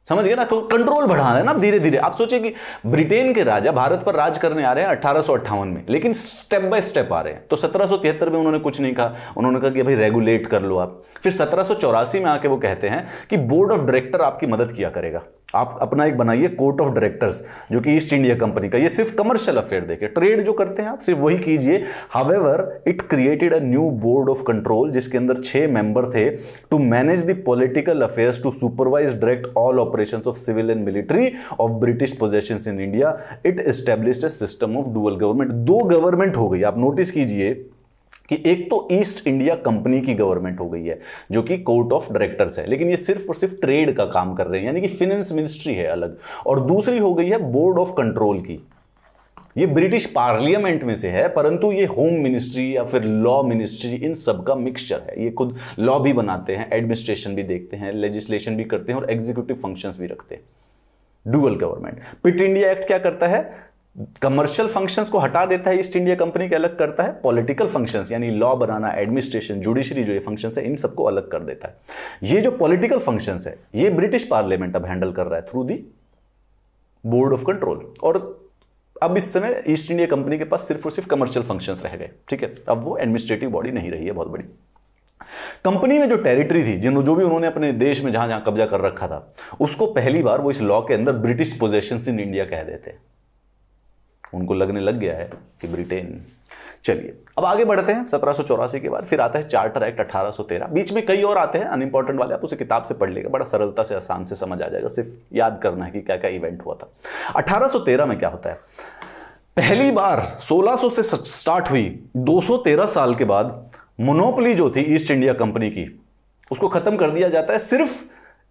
समझ गए ना। तो कंट्रोल बढ़ाना है ना धीरे धीरे। आप सोचिए कि ब्रिटेन के राजा भारत पर राज करने आ रहे हैं 1858 में, लेकिन स्टेप बाय स्टेप आ रहे हैं। तो 1773 में उन्होंने कुछ नहीं कहा, उन्होंने कहा कि भाई रेगुलेट कर लो आप। फिर 1784 में आके वो कहते हैं कि बोर्ड ऑफ डायरेक्टर आपकी मदद किया करेगा, आप अपना एक बनाइए कोर्ट ऑफ डायरेक्टर्स जो कि ईस्ट इंडिया कंपनी का, ये सिर्फ कमर्शियल अफेयर देखे, ट्रेड जो करते हैं आप सिर्फ वही कीजिए। However it created a new board of control जिसके अंदर 6 मेंबर थे to manage the political affairs, to supervise direct all operations of civil and military of British possessions in India. It established a system of dual government. 2 government हो गई। आप notice कीजिए कि एक तो ईस्ट इंडिया कंपनी की government हो गई है जो कि कोर्ट ऑफ डायरेक्टर्स है, लेकिन ये सिर्फ और सिर्फ ट्रेड का काम कर रहे हैं, यानी कि फिनेंस मिनिस्ट्री है अलग, और दूसरी हो गई है बोर्ड ऑफ कंट्रोल की। ये ब्रिटिश पार्लियामेंट में से है, परंतु ये होम मिनिस्ट्री या फिर लॉ मिनिस्ट्री इन सब का मिक्सचर है। ये खुद लॉ भी बनाते हैं, एडमिनिस्ट्रेशन भी देखते हैं, लेजिस्लेशन भी करते हैं और एग्जीक्यूटिव फंक्शंस भी रखते हैं। Dual government. Pitt India act क्या करता है, कमर्शियल फंक्शंस को हटा देता है ईस्ट इंडिया कंपनी के, अलग करता है पॉलिटिकल फंक्शंस यानी लॉ बनाना, एडमिनिस्ट्रेशन, जुडिशरी जो ये फंक्शंस है इन सबको अलग कर देता है। ये जो पॉलिटिकल फंक्शंस है ये ब्रिटिश पार्लियामेंट अब हैंडल कर रहा है through the board of control. और अब इस समय ईस्ट इंडिया कंपनी के पास सिर्फ और सिर्फ कमर्शियल फंक्शंस रह गए, ठीक है। अब वो एडमिनिस्ट्रेटिव बॉडी नहीं रही है बहुत बड़ी। कंपनी में जो टेरिटरी थी, जो भी उन्होंने अपने देश में जहां जहां कब्जा कर रखा था, उसको पहली बार वो इस लॉ के अंदर ब्रिटिश पोजेशंस इन इंडिया कह देते। उनको लगने लग गया है कि ब्रिटेन। चलिए अब आगे बढ़ते हैं। 1784 के बाद फिर आता है चार्टर एक्ट 1813। बीच में कई और आते हैं अनइंपॉर्टेंट वाले, आप उसे किताब से पढ़ लेगा, बड़ा सरलता से आसान से समझ आ जाएगा, सिर्फ याद करना है कि क्या क्या इवेंट हुआ था। 1813 में क्या होता है, पहली बार 1600 से स्टार्ट हुई 213 साल के बाद मोनोपोली जो थी ईस्ट इंडिया कंपनी की, उसको खत्म कर दिया जाता है सिर्फ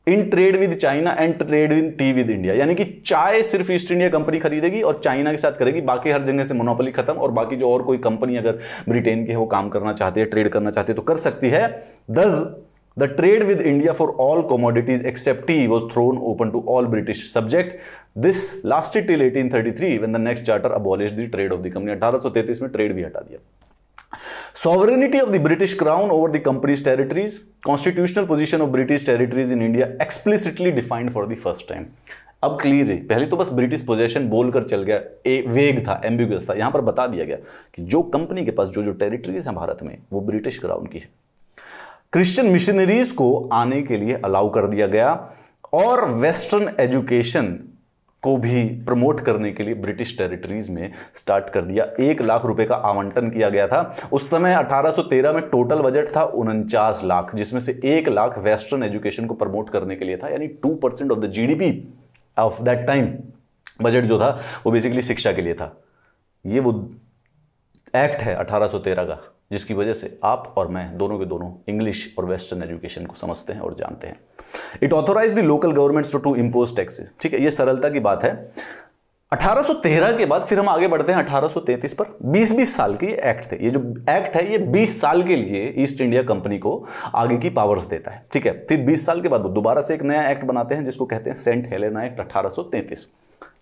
in trade with China and trade with T with India. यानी कि चाय सिर्फ ईस्ट इंडिया कंपनी खरीदेगी और चाइना के साथ करेगी, बाकी हर जगह से मोनोपोली खत्म। और बाकी जो और कोई कंपनी अगर ब्रिटेन की है वो काम करना चाहती है, ट्रेड करना चाहती है तो कर सकती है। Thus the trade with India for all commodities except tea was thrown open to all British subject. This lasted till 1833 when the next charter abolished the trade of the company. 1833 में trade भी हटा दिया। Sovereignty of the British Crown over the company's territories, constitutional position of British territories in India explicitly defined for the first time। अब clear है, पहले तो बस British possession बोलकर चल गया, वेग था, एम्बिगुअस था। यहां पर बता दिया गया कि जो कंपनी के पास जो जो टेरिटरीज हैं भारत में वो ब्रिटिश क्राउन की है। क्रिश्चियन मिशनरीज को आने के लिए अलाउ कर दिया गया और वेस्टर्न एजुकेशन को भी प्रमोट करने के लिए ब्रिटिश टेरिटरीज में स्टार्ट कर दिया। 1 लाख रुपए का आवंटन किया गया था। उस समय 1813 में टोटल बजट था 49 लाख, जिसमें से 1 लाख वेस्टर्न एजुकेशन को प्रमोट करने के लिए था। यानी 2% of the GDP of that time budget जो था वो बेसिकली शिक्षा के लिए था। ये वो एक्ट है 1813 का, जिसकी वजह से आप और मैं दोनों के दोनों इंग्लिश और वेस्टर्न एजुकेशन को समझते हैं और जानते हैं। It authorise the local governments to impose taxes. ठीक है, ये सरलता की बात है। 1813 के बाद फिर हम आगे बढ़ते हैं 1833 पर। 20-20 साल के एक्ट थे। ये जो एक्ट है ये 20 साल के लिए ईस्ट इंडिया कंपनी को आगे की पावर्स देता है। ठीक है, फिर 20 साल के बाद वो दोबारा से एक नया एक्ट बनाते हैं जिसको कहते हैं Saint Helena Act 1833।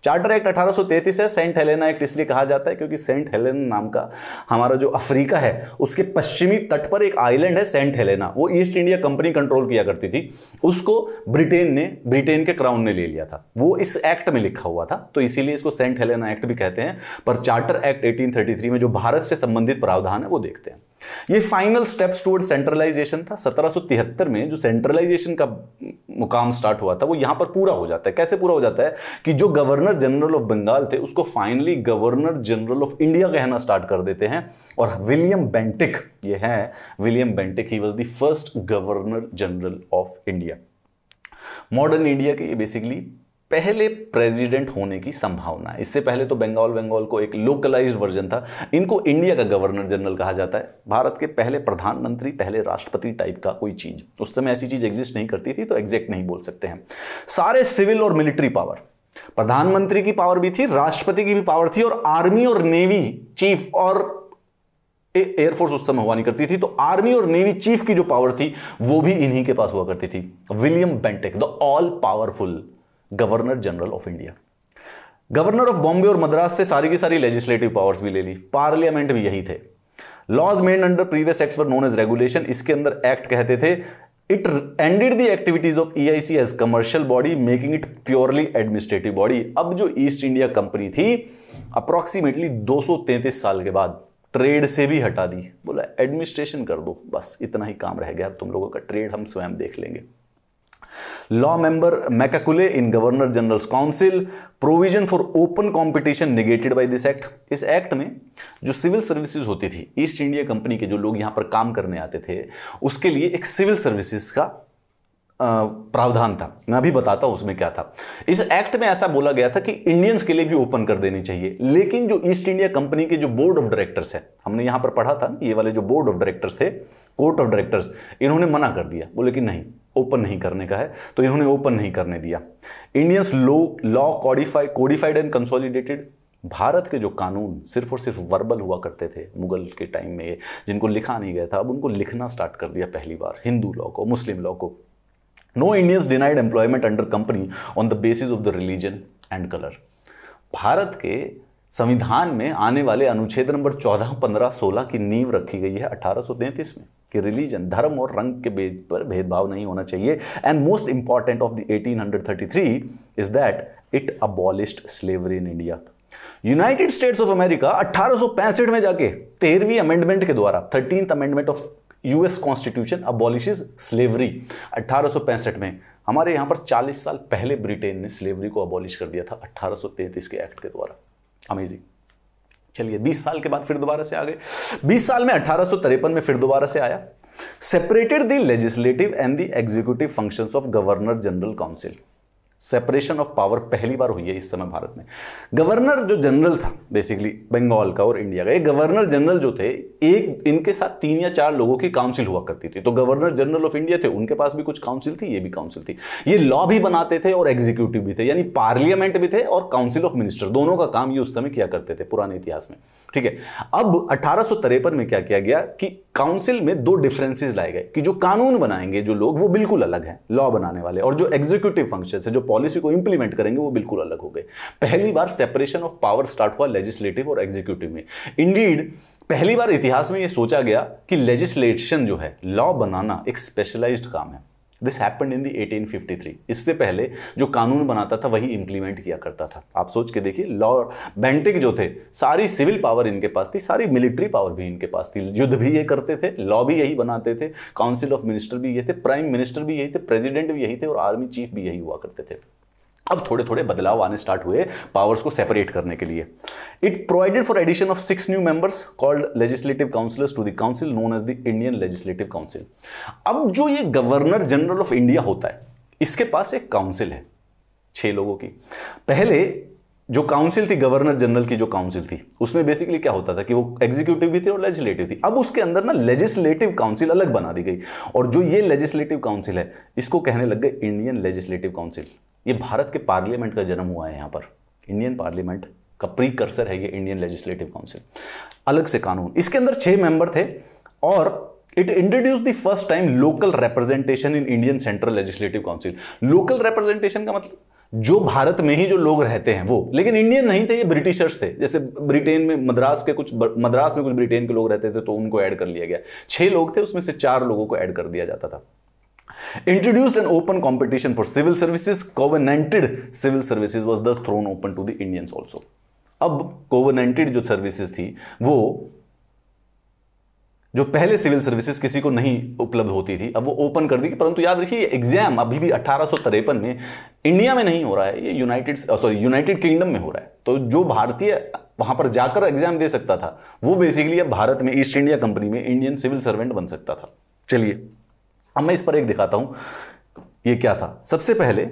Charter act 1833 है। सेंट हेलेना एक्ट इसलिए कहा जाता है क्योंकि सेंट हेलेना नाम का हमारा जो अफ्रीका है उसके पश्चिमी तट पर एक आइलैंड है सेंट हेलेना, वो ईस्ट इंडिया कंपनी कंट्रोल किया करती थी। उसको ब्रिटेन के क्राउन ने ले लिया था, वो इस एक्ट में लिखा हुआ था, तो इसीलिए इसको सेंट हेलेना एक्ट भी कहते हैं। पर चार्टर एक्ट 1833 में जो भारत से संबंधित प्रावधान है वो देखते हैं। ये फाइनल स्टेप्स टुवर्ड सेंट्रलाइजेशन था। 1773 में जो सेंट्रलाइजेशन का मुकाम स्टार्ट हुआ था वो यहां पर पूरा हो जाता है। कैसे पूरा हो जाता है कि जो गवर्नर जनरल ऑफ बंगाल थे उसको finally governor general of India कहना स्टार्ट कर देते हैं। और विलियम बेंटिक, ये है William Bentinck, he was the first governor general of India. Modern India के ये बेसिकली पहले प्रेसिडेंट होने की संभावना है। इससे पहले तो बंगाल को एक लोकलाइज्ड वर्जन था। इनको इंडिया का गवर्नर जनरल कहा जाता है। भारत के पहले प्रधानमंत्री, पहले राष्ट्रपति टाइप का कोई चीज, उस समय ऐसी चीज एग्जिस्ट नहीं करती थी तो एग्जैक्ट नहीं बोल सकते हैं। सारे सिविल और मिलिट्री पावर, प्रधानमंत्री की पावर भी थी, राष्ट्रपति की भी पावर थी, और आर्मी और नेवी चीफ और एयरफोर्स उस समय हुआ नहीं करती थी, तो आर्मी और नेवी चीफ की जो पावर थी वो भी इन्हीं के पास हुआ करती थी। William Bentinck, the all powerful governor general of India. Governor of Bombay और मद्रास से सारी की सारी लेजिस्लेटिव पावर्स भी ले ली। पार्लियामेंट भी यही थे। Laws made under previous acts were known as regulation. इसके अंदर एक्ट कहते थे। It ended the activities of EIC as commercial body, making it purely administrative body. अब जो ईस्ट इंडिया कंपनी थी अप्रोक्सीमेटली 233 साल के बाद ट्रेड से भी हटा दी, बोला एडमिनिस्ट्रेशन कर दो, बस इतना ही काम रह गया, अब तुम लोगों का ट्रेड हम स्वयं देख लेंगे। Law member Macaulay in governor general's council, provision for open competition negated by this act. इस एक्ट में जो सिविल सर्विसेज होती थी ईस्ट इंडिया कंपनी के, जो लोग यहां पर काम करने आते थे, उसके लिए एक सिविल सर्विसेज का प्रावधान था। मैं अभी बताता हूं उसमें क्या था। इस एक्ट में ऐसा बोला गया था कि इंडियंस के लिए भी ओपन कर देनी चाहिए, लेकिन जो ईस्ट इंडिया कंपनी के जो बोर्ड ऑफ डायरेक्टर्स है, हमने यहां पर पढ़ा था ये वाले जो बोर्ड ऑफ डायरेक्टर्स थे, कोर्ट ऑफ डायरेक्टर्स, इन्होंने मना कर दिया, बोले कि नहीं ओपन नहीं करने का है, तो इन्होंने ओपन नहीं करने दिया। Indians law codified and consolidated. Bharat के जो कानून सिर्फ और सिर्फ वर्बल हुआ करते थे मुगल के टाइम में, जिनको लिखा नहीं गया था, अब उनको लिखना स्टार्ट कर दिया पहली बार, हिंदू लॉ को, मुस्लिम लॉ को। No Indians denied employment under company on the basis of the religion and color। Bharat के संविधान में आने वाले अनुच्छेद नंबर 14, 15, 16 की नींव रखी गई है 1833 में कि रिलीजन, धर्म और रंग के बेस पर भेदभाव नहीं होना चाहिए। And most important of the 1833 is that it abolished slavery in India. United states of America 1865 में जाके 13वीं अमेंडमेंट के द्वारा 13th amendment of US constitution अबॉलिशेस slavery 1865 में। हमारे यहां पर 40 साल पहले ब्रिटेन ने स्लेवरी को अबॉलिश कर दिया था 1833 के एक्ट के द्वारा। अमेजिंग। चलिए 20 साल के बाद फिर दोबारा से आ गए। 20 साल में 1853 में फिर दोबारा से आया। Separated the legislative and the executive functions of governor general council. Separation of power पहली बार हुई है इस समय भारत में। गवर्नर जो जनरल था बेसिकली बंगाल का और इंडिया का, ये गवर्नर जनरल जो थे, एक इनके साथ 3 या 4 लोगों की काउंसिल हुआ करती थी। तो गवर्नर जनरल ऑफ इंडिया थे, उनके पास भी कुछ काउंसिल थी, ये भी काउंसिल थी। ये लॉ भी बनाते थे और एग्जीक्यूटिव भी थे, यानी पार्लियामेंट भी थे और काउंसिल ऑफ मिनिस्टर, दोनों का काम ये उस समय किया करते थे पुराने इतिहास में। ठीक है, अब 1853 में क्या किया गया कि काउंसिल में 2 डिफरेंसेस लाए गए कि जो कानून बनाएंगे जो लोग वो बिल्कुल अलग हैं, लॉ बनाने वाले, और जो एग्जीक्यूटिव फंक्शन है, जो पॉलिसी को इंप्लीमेंट करेंगे, वो बिल्कुल अलग हो गए। पहली बार सेपरेशन ऑफ पावर स्टार्ट हुआ लेजिस्लेटिव और एग्जीक्यूटिव में। इंडीड पहली बार इतिहास में यह सोचा गया कि लेजिस्लेशन जो है, लॉ बनाना एक स्पेशलाइज्ड काम है। This happened in the 1853। इससे पहले जो कानून बनाता था वही इंप्लीमेंट किया करता था। आप सोच के देखिए, लॉ बेंटिक जो थे, सारी सिविल पावर इनके पास थी, सारी मिलिट्री पावर भी इनके पास थी, युद्ध भी ये करते थे, लॉ भी यही बनाते थे, काउंसिल ऑफ मिनिस्टर भी ये थे, प्राइम मिनिस्टर भी यही थे, प्रेसिडेंट भी यही थे और आर्मी चीफ भी यही हुआ करते थे। अब थोड़े थोड़े बदलाव आने स्टार्ट हुए पावर्स को सेपरेट करने के लिए। It provided for addition of 6 new members called legislative councillors to the council known as the Indian legislative council. अब जो ये गवर्नर जनरल ऑफ इंडिया होता है, इसके पास एक काउंसिल है 6 लोगों की। पहले जो काउंसिल थी, गवर्नर जनरल की जो काउंसिल थी, उसमें बेसिकली क्या होता था कि वो एग्जीक्यूटिव भी थी और लेजिस्लेटिव थी। अब उसके अंदर ना लेजिस्लेटिव काउंसिल अलग बना दी गई, और जो ये लेजिस्लेटिव काउंसिल है, इसको कहने लग गए इंडियन लेजिस्लेटिव काउंसिल। ये भारत के पार्लियामेंट का जन्म हुआ है यहां पर। इंडियन पार्लियामेंट का प्रीकर्सर है ये इंडियन लेजिस्लेटिव काउंसिल। अलग से कानून, इसके अंदर 6 मेंबर थे, और it introduce the first time local representation in Indian central legislative council. Local representation का मतलब जो भारत में ही जो लोग रहते हैं वो, लेकिन इंडियन नहीं थे, ये ब्रिटिशर्स थे। जैसे ब्रिटेन में मद्रास में कुछ ब्रिटेन के लोग रहते थे, तो उनको ऐड कर लिया गया। 6 लोग थे, उसमें से 4 लोगों को ऐड कर दिया जाता था। Introduced an open competition for civil services, covenanted civil services was thus thrown open to the Indians also. अब covenanted जो सर्विसेज थी, वो जो पहले सिविल सर्विसेज किसी को नहीं उपलब्ध होती थी, अब वो ओपन कर दी। परंतु याद रखिए, एग्जाम अभी भी 1853 में इंडिया में नहीं हो रहा है, ये यूनाइटेड किंगडम में हो रहा है। तो जो भारतीय वहां पर जाकर एग्जाम दे सकता था, वो बेसिकली अब भारत में ईस्ट इंडिया कंपनी में इंडियन सिविल सर्वेंट बन सकता था। चलिए अब मैं इस पर एक दिखाता हूं, ये क्या था। सबसे पहले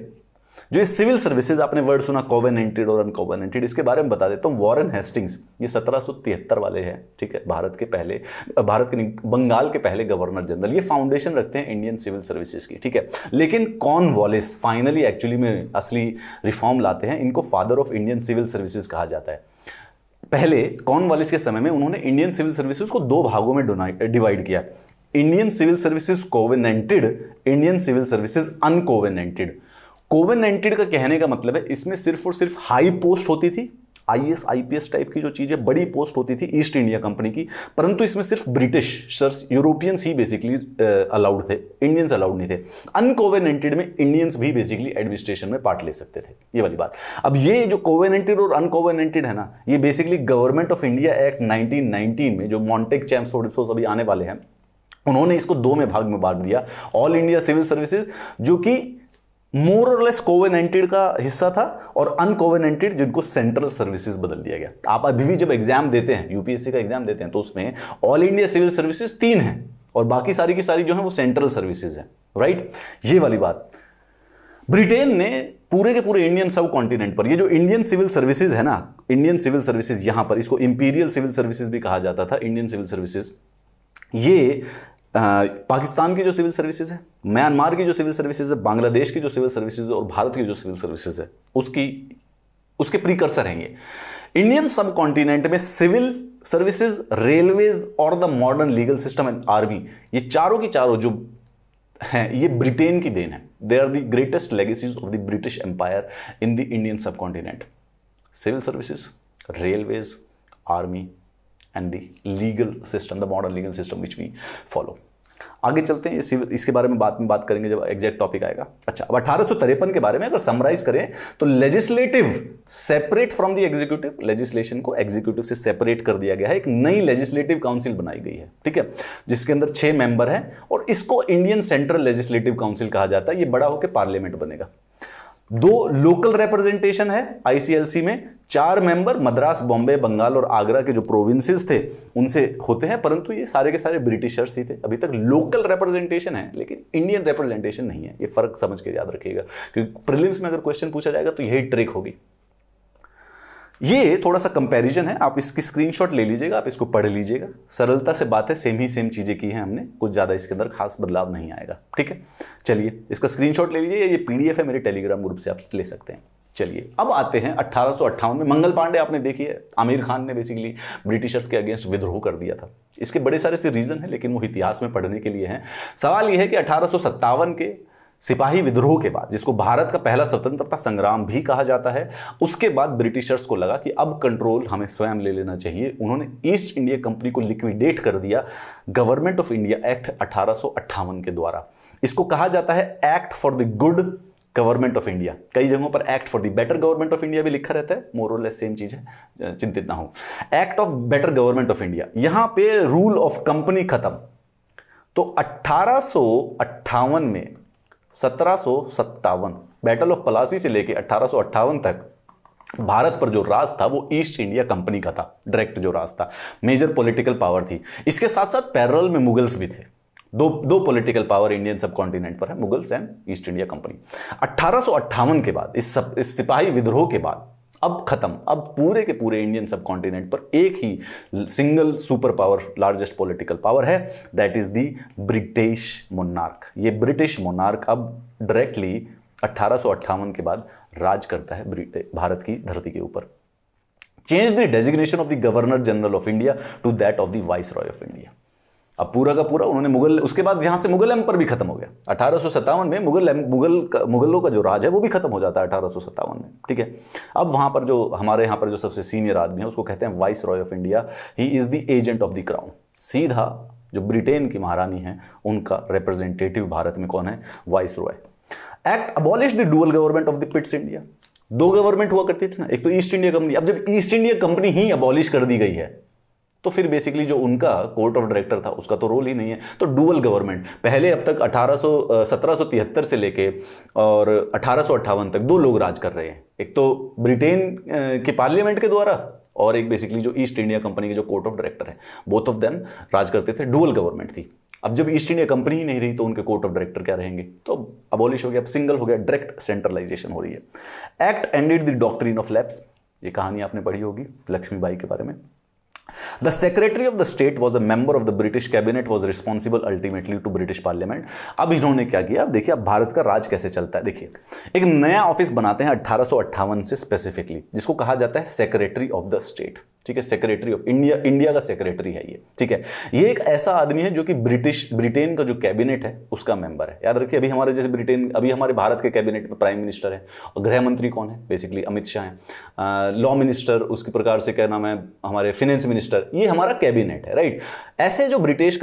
जो सिविल सर्विसेज, आपने वर्ड सुना कोवेनेंटेड और अनकोवेनेंटेड, इसके बारे में बता देता हूं। वॉरेन हेस्टिंग्स, ये 1773 वाले हैं, ठीक है, भारत के बंगाल के पहले गवर्नर जनरल। ये फाउंडेशन रखते हैं इंडियन सिविल सर्विसेज की, ठीक है। लेकिन कॉर्नवालिस फाइनली एक्चुअली में असली रिफॉर्म लाते हैं। इनको father of Indian civil services कहा जाता है। पहले कॉर्नवालिस के समय में उन्होंने इंडियन सिविल सर्विसेज को 2 भागों में डिवाइड किया, Indian civil services covenanted, Indian civil services uncovenanted. Covenanted का कहने का मतलब है इसमें सिर्फ और सिर्फ हाई पोस्ट होती थी, आईएएस आईपीएस टाइप की जो चीजें, बड़ी पोस्ट होती थी ईस्ट इंडिया कंपनी की, परंतु इसमें सिर्फ ब्रिटिश यूरोपियंस ही बेसिकली अलाउड थे, इंडियंस अलाउड नहीं थे। अनकोवेनेंटेड में इंडियंस भी बेसिकली एडमिनिस्ट्रेशन में पार्ट ले सकते थे, ये वाली बात। अब ये जो कोवेनेंटेड और अनकोवेनेंटेड है ना, ये basically government of India act 1919 में, जो मॉन्टेक चैम्सफोर्ड अभी आने वाले हैं, उन्होंने इसको 2 में भाग में बांट दिया। ऑल इंडिया सिविल सर्विसेज, जो कि मोर और लेस कोवेनेंटेड का हिस्सा था, और अनकोवेनेंटेड, जिनको सेंट्रल सर्विसेज बदल दिया गया। आप अभी भी जब एग्जाम देते हैं, यूपीएससी का एग्जाम देते हैं, तो उसमें ऑल इंडिया सिविल सर्विसेज 3 हैं और बाकी सारी की सारी जो है वो सेंट्रल सर्विसेज है, राइट। ये वाली बात। ब्रिटेन ने पूरे के पूरे इंडियन सब कॉन्टिनेंट पर ये जो इंडियन सिविल सर्विसेज है ना, इंडियन सिविल सर्विसेज, यहां पर इसको इंपीरियल सिविल सर्विसेज भी कहा जाता था, इंडियन सिविल सर्विसेज। ये पाकिस्तान की जो सिविल सर्विसेज है, म्यांमार की जो सिविल सर्विसेज है, बांग्लादेश की जो सिविल सर्विसेज है और भारत की जो सिविल सर्विसेज है, उसके प्रीकर्सर हैं ये। इंडियन सब कॉन्टिनेंट में सिविल सर्विसेज, रेलवेज और the modern legal system and army, ये चारों की चारों जो हैं, ये ब्रिटेन की देन है। They are the greatest legacies of the British empire in the Indian subcontinent. Civil services, railways, army, and the legal system, the modern legal system which we follow. आगे चलते हैं, इसके बारे में बात करेंगे जब एग्जैक्ट टॉपिक आएगा। अच्छा, अब 1853 के बारे में अगर समराइज करें तो legislative separate from the executive, legislation को एग्जीक्यूटिव से सेपरेट कर दिया गया है। एक नई लेजिस्लेटिव काउंसिल बनाई गई है, ठीक है, जिसके अंदर 6 मेंबर हैं और इसको इंडियन सेंट्रल लेजिस्लेटिव काउंसिल कहा जाता है। ये बड़ा होकर पार्लियामेंट बनेगा। 2 लोकल रिप्रेजेंटेशन है आईसीएलसी में, 4 मेंबर मद्रास, बॉम्बे, बंगाल और आगरा के जो प्रोविंसेस थे उनसे होते हैं, परंतु ये सारे के सारे ब्रिटिशर्स ही थे। अभी तक लोकल रिप्रेजेंटेशन है लेकिन इंडियन रिप्रेजेंटेशन नहीं है। ये फर्क समझ के याद रखिएगा, क्योंकि प्रीलिम्स में अगर क्वेश्चन पूछा जाएगा तो यही ट्रिक होगी। ये थोड़ा सा कंपैरिजन है, आप इसकी स्क्रीनशॉट ले लीजिएगा, आप इसको पढ़ लीजिएगा। सरलता से बात है, सेम चीजें की हैं हमने, कुछ ज्यादा इसके अंदर खास बदलाव नहीं आएगा, ठीक है। चलिए इसका स्क्रीनशॉट ले लीजिए, ये पीडीएफ है मेरे टेलीग्राम ग्रुप से, आप ले सकते हैं। चलिए अब आते हैं 1858 में। मंगल पांडे आपने देखी है, आमिर खान ने बेसिकली ब्रिटिशर्स के अगेंस्ट विद्रोह कर दिया था। इसके बड़े सारे से रीजन है लेकिन वो इतिहास में पढ़ने के लिए हैं। सवाल यह है कि 1857 के सिपाही विद्रोह के बाद, जिसको भारत का पहला स्वतंत्रता संग्राम भी कहा जाता है, उसके बाद ब्रिटिशर्स को लगा कि अब कंट्रोल हमें स्वयं ले लेना चाहिए। उन्होंने ईस्ट इंडिया कंपनी को लिक्विडेट कर दिया गवर्नमेंट ऑफ इंडिया एक्ट 1858 के द्वारा। इसको कहा जाता है act for the good government of India. कई जगहों पर act for the better government of India भी लिखा रहता है, मोर और लेस सेम चीज है, चिंतित ना हो। Act of better government of India, यहां पे रूल ऑफ कंपनी खत्म। तो 1858 में 1757 बैटल ऑफ पलासी से लेकर 1858 तक भारत पर जो राज था वो ईस्ट इंडिया कंपनी का था, डायरेक्ट जो राज था, मेजर पॉलिटिकल पावर थी। इसके साथ साथ पैरेलल में मुगल्स भी थे। दो political power Indian subcontinent पर है, Mughals and east India company. 1858 के बाद इस सिपाही विद्रोह के बाद अब खत्म। अब पूरे के पूरे इंडियन सब कॉन्टिनेंट पर एक ही single super power, largest political power है, that is the British monarch. ये ब्रिटिश मोनार्क अब डायरेक्टली 1858 के बाद राज करता है भारत की धरती के ऊपर। Change the designation of the governor general of India to that of the viceroy of India. अब पूरा का पूरा उन्होंने मुगल, उसके बाद यहां से मुगल एम्पर भी खत्म हो गया। 1857 में मुगलों का जो राज है वो भी खत्म हो जाता है 1857 में, ठीक है। अब वहां पर जो हमारे यहां पर जो सबसे सीनियर आदमी है उसको कहते हैं vice Roy of India. He is the agent of the crown. सीधा जो ब्रिटेन की महारानी है उनका रिप्रेजेंटेटिव भारत में कौन है? Vice Roy. Act abolish the dual government of the Pitt's India. 2 government हुआ करती थी ना, एक तो ईस्ट इंडिया कंपनी। अब जब ईस्ट इंडिया कंपनी ही अबॉलिश कर दी गई है तो फिर बेसिकली जो उनका कोर्ट ऑफ डायरेक्टर था उसका तो रोल ही नहीं है। तो डुअल गवर्नमेंट, पहले अब तक 1773 से लेके और 1858 तक 2 लोग राज कर रहे हैं, एक तो ब्रिटेन के पार्लियामेंट के द्वारा और एक बेसिकली जो ईस्ट इंडिया कंपनी के जो कोर्ट ऑफ डायरेक्टर है, बोथ ऑफ देम राज करते थे। डुअल गवर्नमेंट थी। अब जब ईस्ट इंडिया कंपनी ही नहीं रही तो उनके कोर्ट ऑफ डायरेक्टर क्या रहेंगे? तो अबॉलिश हो गया, अब सिंगल हो गया, डायरेक्ट सेंट्रलाइजेशन हो रही है। Act ended the doctrine of lapse. ये कहानी आपने पढ़ी होगी लक्ष्मीबाई के बारे में। The Secretary of the State was a member of the British Cabinet, was responsible ultimately to British Parliament। अब इन्होंने क्या किया? अब देखिए अब भारत का राज कैसे चलता है। देखिए एक नया ऑफिस बनाते हैं 1858 से स्पेसिफिकली, जिसको कहा जाता है सेक्रेटरी ऑफ द स्टेट, ठीक है। सेक्रेटरी ऑफ इंडिया, इंडिया का सेक्रेटरी है ये, ठीक है। ये एक ऐसा आदमी है जो कि ब्रिटेन का जो कैबिनेट है उसका मेंबर है। याद रखिए, अभी हमारे जैसे ब्रिटेन, अभी हमारे भारत के कैबिनेट में प्राइम मिनिस्टर है और गृह मंत्री कौन है? बेसिकली अमित शाह है। लॉ मिनिस्टर, उसके प्रकार से क्या नाम है, हमारे फाइनेंस मिनिस्टर, ये हमारा कैबिनेट है, राइट। ऐसे जो ब्रिटेन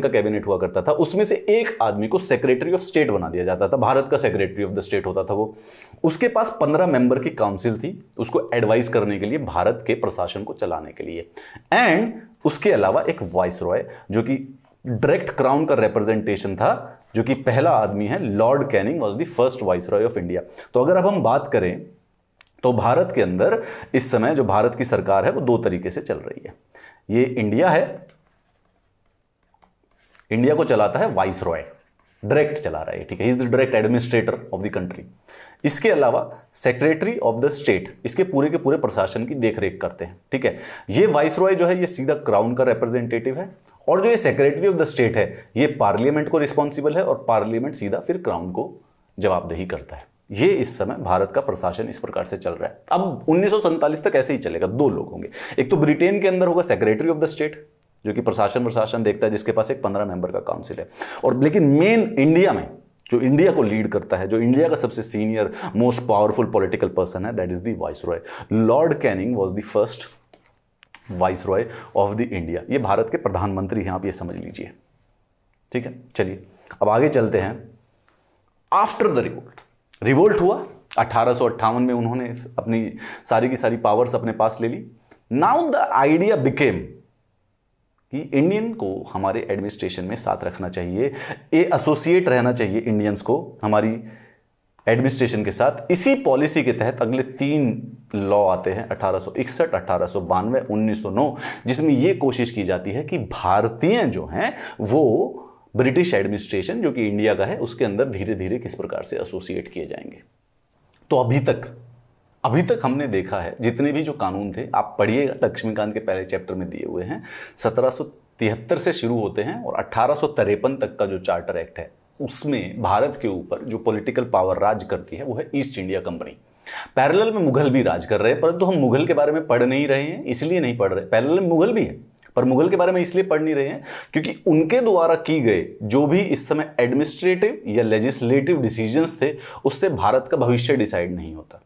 का कैबिनेट हुआ करता था उसमें से एक आदमी को सेक्रेटरी ऑफ स्टेट बना दिया जाता था। भारत का सेक्रेटरी ऑफ द स्टेट होता था वो। उसके पास 15 मेंबर की काउंसिल थी उसको एडवाइस करने के लिए, भारत के प्रशासन को चलाने के लिए। एंड उसके अलावा एक वाइसरॉय जो कि डायरेक्ट क्राउन का रिप्रेजेंटेशन था, जो कि पहला आदमी है, Lord Canning was the first viceroy of India. तो अगर अब हम बात करें तो भारत के अंदर इस समय जो भारत की सरकार है वो 2 तरीके से चल रही है। ये इंडिया है, इंडिया को चलाता है वाइसरॉय, डायरेक्ट चला रहा है, ठीक है। He is the direct administrator of the country. इसके अलावा सेक्रेटरी ऑफ द स्टेट इसके पूरे के पूरे प्रशासन की देखरेख करते हैं, ठीक है। ये वाइसरॉय जो है ये सीधा क्राउन का रिप्रेजेंटेटिव है, और जो ये सेक्रेटरी ऑफ द स्टेट है ये पार्लियामेंट को रिस्पॉन्सिबल है, और पार्लियामेंट सीधा फिर क्राउन को जवाबदेही करता है। ये इस समय भारत का प्रशासन इस प्रकार से चल रहा है। अब 1947 तक ऐसे ही चलेगा। 2 लोग होंगे, एक तो ब्रिटेन के अंदर होगा सेक्रेटरी ऑफ द स्टेट जो कि प्रशासन देखता है, जिसके पास एक 15 मेंबर का काउंसिल है, और लेकिन मेन इंडिया में जो इंडिया को लीड करता है, जो इंडिया का सबसे senior most powerful political person है, that is the viceroy. Lord Canning was the first viceroy of the India. ये भारत के प्रधानमंत्री हैं, आप ये समझ लीजिए, ठीक है, चलिए अब आगे चलते हैं। आफ्टर द रिवोल्ट, रिवोल्ट हुआ 1858 में, उन्होंने अपनी सारी की सारी पावर्स अपने पास ले ली। नाउ द आइडिया बिकेम कि इंडियन को हमारे एडमिनिस्ट्रेशन में साथ रखना चाहिए, एसोसिएट रहना चाहिए इंडियंस को हमारी एडमिनिस्ट्रेशन के साथ। इसी पॉलिसी के तहत अगले 3 लॉ आते हैं 1861, 1892, 1909, जिसमें यह कोशिश की जाती है कि भारतीय जो हैं वो ब्रिटिश एडमिनिस्ट्रेशन जो कि इंडिया का है उसके अंदर धीरे धीरे किस प्रकार से एसोसिएट किए जाएंगे। तो अभी तक हमने देखा है जितने भी जो कानून थे, आप पढ़िएगा, लक्ष्मीकांत के पहले चैप्टर में दिए हुए हैं, 1773 से शुरू होते हैं और 1853 तक का जो चार्टर एक्ट है उसमें भारत के ऊपर जो पॉलिटिकल पावर राज करती है वो है ईस्ट इंडिया कंपनी। पैरेलल में मुगल भी राज कर रहे हैं, परंतु हम मुगल के बारे में पढ़ नहीं रहे हैं, इसलिए नहीं पढ़ रहे। पैरेलल में मुगल भी है पर मुगल के बारे में इसलिए पढ़ नहीं रहे हैं क्योंकि उनके द्वारा की गए जो भी इस समय एडमिनिस्ट्रेटिव या लेजिस्लेटिव डिसीजंस थे उससे भारत का भविष्य डिसाइड नहीं होता।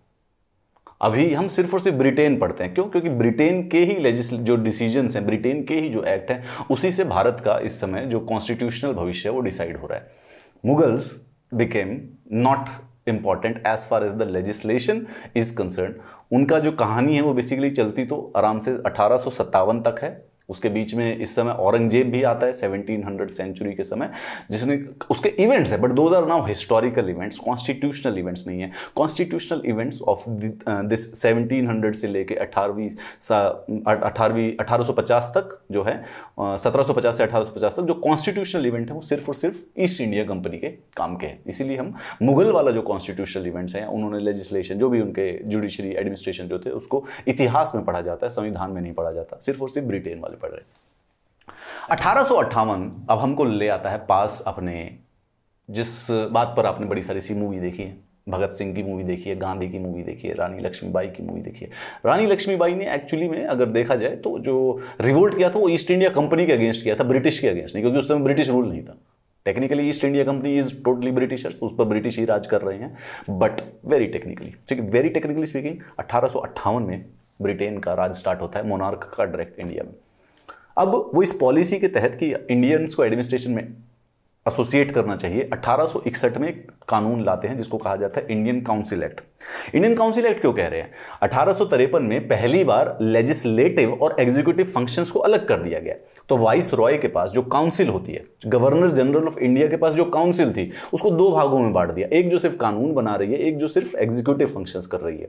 अभी हम सिर्फ और सिर्फ ब्रिटेन पढ़ते हैं। क्यों? क्योंकि ब्रिटेन के ही जो डिसीजंस हैं, ब्रिटेन के ही जो एक्ट हैं, उसी से भारत का इस समय जो कॉन्स्टिट्यूशनल भविष्य है वो डिसाइड हो रहा है। Mughals became not important as far as the legislation is concern. उनका जो कहानी है वो बेसिकली चलती तो आराम से 1857 तक है। उसके बीच में इस समय औरंगजेब भी आता है 1700 सेंचुरी के समय, जिसने उसके इवेंट्स है but those are now historical events, constitutional events नहीं है। कॉन्स्टिट्यूशनल इवेंट्स ऑफ दिस 1700 से लेके 1850 तक जो है 1750 से 1850 तक जो कॉन्स्टिट्यूशनल इवेंट है वो सिर्फ और सिर्फ ईस्ट इंडिया कंपनी के काम के हैं। इसीलिए हम मुगल वाला जो कॉन्स्टिट्यूशनल इवेंट्स हैं, उन्होंने लेजिस्लेशन जो भी उनके जुडिशरी एडमिनिस्ट्रेशन जो थे उसको इतिहास में पढ़ा जाता है, संविधान में नहीं पढ़ा जाता, सिर्फ और सिर्फ ब्रिटेन वाले पढ़ रहे। 1858 अब हमको ले आता है पास अपने, जिस बात पर आपने बड़ी सारी सी मूवी देखी है, भगत सिंह की मूवी देखी है, गांधी की मूवी देखी है, रानी लक्ष्मीबाई की मूवी देखी है। रानी लक्ष्मीबाई ने एक्चुअली में अगर देखा जाए तो जो रिवोल्ट किया था वो ईस्ट इंडिया कंपनी के अगेंस्ट किया था, ब्रिटिश के अगेंस्ट नहीं, क्योंकि उस समय ब्रिटिश रूल नहीं था। Technically east India company is totally Britishers, उस पर ब्रिटिश ही राज कर रहे हैं, बट वेरी टेक्निकली, ठीक है, वेरी टेक्निकली स्पीकिंग 1858 में ब्रिटेन का राज स्टार्ट होता है, मोनार्क का डायरेक्ट इंडिया में। अब वो इस पॉलिसी के तहत कि इंडियंस को एडमिनिस्ट्रेशन में एसोसिएट करना चाहिए, 1861 में एक कानून लाते हैं जिसको कहा जाता है Indian council act. Indian council act क्यों कह रहे हैं? 1853 में पहली बार लेजिस्लेटिव और एग्जीक्यूटिव फंक्शंस को अलग कर दिया गया। तो वाइस रॉय के पास जो काउंसिल होती है, गवर्नर जनरल ऑफ इंडिया के पास जो काउंसिल थी, उसको 2 भागों में बांट दिया, एक जो सिर्फ कानून बना रही है, एक जो सिर्फ एग्जीक्यूटिव फंक्शंस कर रही है।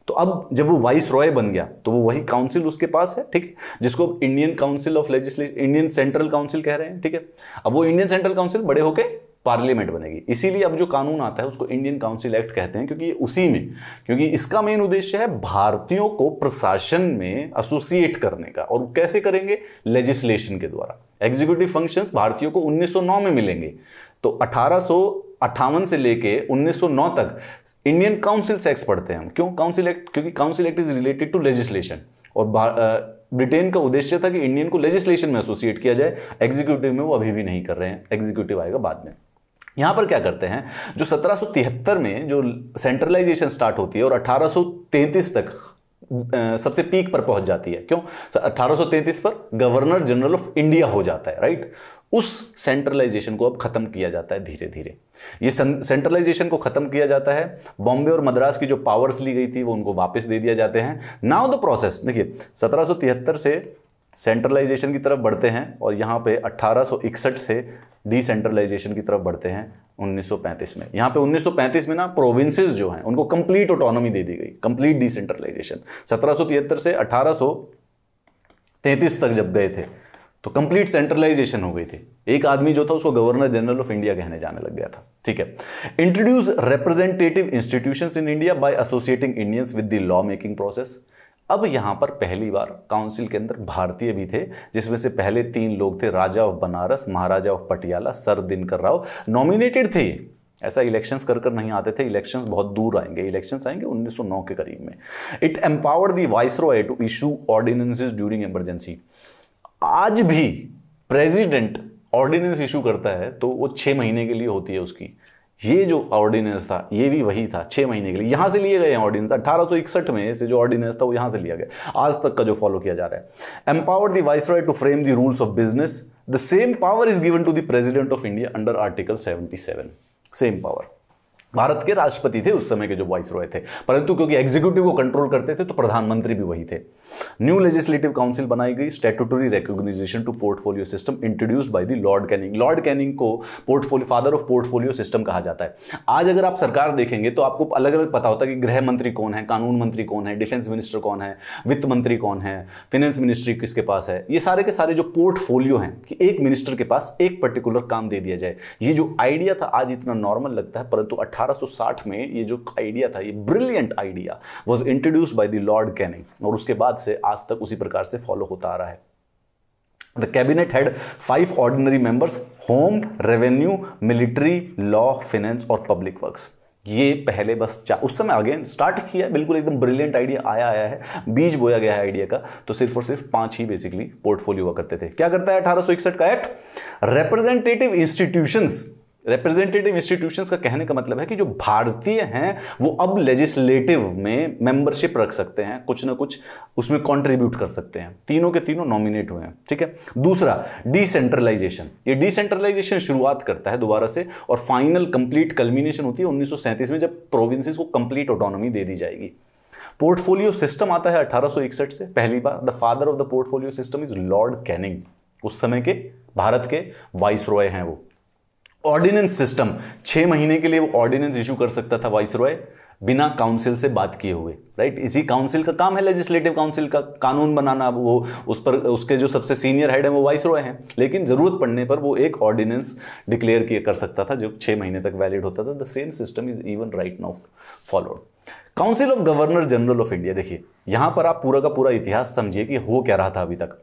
तो अब जब वो वाइस रॉय बन गया तो वो वही काउंसिल उसके पास है, ठीक है, जिसको Indian council of legislation, Indian central council कह रहे हैं, ठीक है। अब वो इंडियन सेंट्रल काउंसिल बड़े होके पार्लियामेंट बनेगी, इसीलिए अब जो कानून आता है उसको इंडियन काउंसिल एक्ट कहते हैं, क्योंकि उसी में, क्योंकि इसका मेन उद्देश्य है भारतीयों को प्रशासन में एसोसिएट करने का। और कैसे करेंगे? लेजिस्लेशन के द्वारा। एग्जीक्यूटिव फंक्शंस भारतीयों को 1909 में मिलेंगे, तो 1858 से लेके 1909 तक इंडियन काउंसिल एक्ट पढ़ते हैं हम। क्यों काउंसिल एक्ट? क्योंकि council act is related to legislation, और ब्रिटेन का उद्देश्य था कि इंडियन को लेजिस्लेशन में एसोसिएट किया जाए। एग्जीक्यूटिव में वो अभी भी नहीं कर रहे हैं, एग्जीक्यूटिव आएगा बाद में। यहां पर क्या करते हैं, जो 1773 में जो सेंट्रलाइजेशन स्टार्ट होती है और 1833 तक सबसे पीक पर पहुंच जाती है। क्यों? 1833 पर गवर्नर जनरल ऑफ इंडिया हो जाता है, राइट। उस सेंट्रलाइजेशन को अब खत्म किया जाता है धीरे धीरे। ये सेंट्रलाइजेशन को खत्म किया जाता है, बॉम्बे और मद्रास की जो पावर्स ली गई थी वो उनको वापस दे दिया जाते हैं। नाउ द प्रोसेस, देखिए 1773 से सेंट्रलाइजेशन की तरफ बढ़ते हैं और यहाँ पे 1861 से डिसेंट्रलाइजेशन की तरफ बढ़ते हैं 1935 में। यहाँ पे 1935 में ना प्रोविंसेस जो हैं उनको कंप्लीट ऑटोनॉमी दे दी गई, कंप्लीट डिसेंट्रलाइजेशन। 1773 से 1833 तक जब गए थे तो कंप्लीट सेंट्रलाइजेशन हो गई थी। एक आदमी जो था उसको गवर्नर जनरल ऑफ इंडिया कहने जाने लग गया था, ठीक है। Introduce representative institutions in India by associating Indians with the law making process. अब यहां पर पहली बार काउंसिल के अंदर भारतीय भी थे, जिसमें से पहले 3 लोग थे, raja of Banaras, maharaja of Patiala, sir Dinkar Rao, nominated थे। ऐसा इलेक्शंस कर नहीं आते थे, इलेक्शंस बहुत दूर आएंगे, इलेक्शंस आएंगे 1909 के करीब में। It empowered the viceroy to issue ordinances during emergency. आज भी प्रेसिडेंट ऑर्डिनेंस इशू करता है तो वो 6 महीने के लिए होती है उसकी। ये जो ऑर्डिनेंस था ये भी वही था 6 महीने के लिए, यहां से लिए गए हैं ऑर्डिनेंस। 1861 में से जो ऑर्डिनेंस था वो यहां से लिया गया, आज तक का जो फॉलो किया जा रहा है। Empowered the viceroy to frame the rules of business, the same power is given to the president of India under article 77। Same power Bharat के राष्ट्रपति थे उस समय के जो वाइसरॉय थे, परंतु क्योंकि एग्जीक्यूटिव को कंट्रोल करते थे तो प्रधानमंत्री भी वही थे। न्यू लेजिस्लेटिव काउंसिल बनाई गई, statutory recognition to portfolio system introduced by the lord Canning. Lord Canning को portfolio father of portfolio system कहा जाता है। आज अगर आप सरकार देखेंगे तो आपको अलग अलग पता होता है कि गृह मंत्री कौन है, कानून मंत्री कौन है, डिफेंस मिनिस्टर कौन है, वित्त मंत्री कौन है, फाइनेंस मिनिस्ट्री किसके पास है। ये सारे के सारे जो पोर्टफोलियो हैं कि एक मिनिस्टर के पास एक पर्टिकुलर काम दे दिया जाए, ये जो आइडिया था आज इतना नॉर्मल लगता है, परंतु 1860 में ये जो आइडिया था, ये brilliant idea was introduced by the lord Canning और उसके बाद से आज तक उसी प्रकार से फॉलो होता आ रहा है। The cabinet had 5 ordinary members, home, revenue, military, law, finance और पब्लिक वर्क्स। ये पहले बस उस समय अगेन स्टार्ट किया, बिल्कुल एकदम ब्रिलियंट आइडिया आया है, बीज बोया गया है आइडिया का, तो सिर्फ और सिर्फ 5 ही बेसिकली पोर्टफोलियो हुआ करते थे। क्या करता है 1861 का act? Representative institutions, representative institutions का कहने का मतलब है कि जो भारतीय हैं वो अब लेजिस्लेटिव में मेंबरशिप रख सकते हैं, कुछ ना कुछ उसमें कंट्रीब्यूट कर सकते हैं। तीनों के तीनों नॉमिनेट हुए हैं, ठीक है। दूसरा, डिसेंट्रलाइजेशन। ये डिसेंट्रलाइजेशन शुरुआत करता है दोबारा से और फाइनल कंप्लीट कल्मिनेशन होती है 1937 में, जब प्रोविंसेस को कंप्लीट ऑटोनॉमी दे दी जाएगी। पोर्टफोलियो सिस्टम आता है 1861 से पहली बार। The father of the portfolio system is lord Canning, उस समय के भारत के वाइसरॉय हैं वो। ऑर्डिनेंस सिस्टम, 6 महीने के लिए वो ऑर्डिनेंस इशू कर सकता था वाइसरॉय बिना काउंसिल से बात किए हुए, राइट। इसी काउंसिल का काम है, लेजिस्लेटिव काउंसिल का कानून बनाना, वो उस पर उसके जो सबसे सीनियर हेड है वो वाइसरॉय हैं, लेकिन जरूरत पड़ने पर वो एक ऑर्डिनेंस डिक्लेयर किया कर सकता था जो 6 महीने तक वैलिड होता था। The same system is even right now followed. Council of governor general of India, देखिए यहां पर आप पूरा का पूरा इतिहास समझिए कि हो क्या रहा था अभी तक।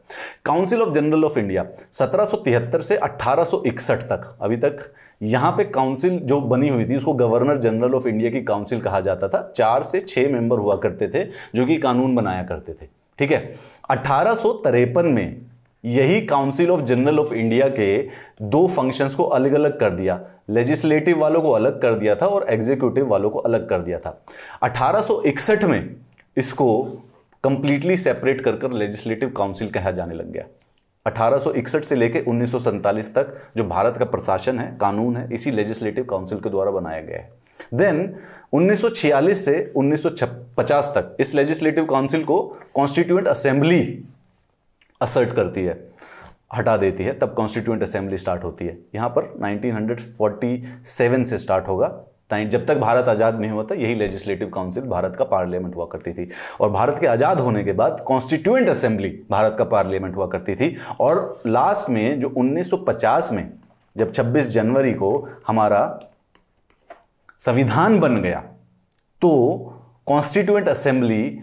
Council of general of India 1773 से 1861 तक, अभी तक यहां पे काउंसिल जो बनी हुई थी उसको गवर्नर जनरल ऑफ इंडिया की काउंसिल कहा जाता था। 4 से 6 मेंबर हुआ करते थे जो कि कानून बनाया करते थे, ठीक है। 1853 में यही council of general of India के 2 फंक्शंस को अलग अलग कर दिया, लेजिस्लेटिव वालों को अलग कर दिया था और एग्जीक्यूटिव वालों को अलग कर दिया था। 1861 में इसको कंप्लीटली सेपरेट कर लेजिस्लेटिव काउंसिल कहा जाने लग गया। 1861 से लेकर 1947 तक जो भारत का प्रशासन है, कानून है, इसी लेजिस्लेटिव काउंसिल के द्वारा बनाया गया है। देन 1946 से 1950 तक इस लेजिस्लेटिव काउंसिल को कॉन्स्टिट्यूएंट असेंबली असर्ट करती है, हटा देती है, तब कॉन्स्टिट्यूएंट असेंबली स्टार्ट होती है। यहां पर 1947 से स्टार्ट होगा, जब तक भारत आजाद नहीं हुआ था यही लेजिस्लेटिव काउंसिल भारत का पार्लियामेंट हुआ करती थी। और भारत के आजाद होने के बाद कॉन्स्टिट्यूएंट असेंबली भारत का पार्लियामेंट हुआ करती थी। और लास्ट में जो 1950 में जब 26 जनवरी को हमारा संविधान बन गया तो कॉन्स्टिट्यूएंट असेंबली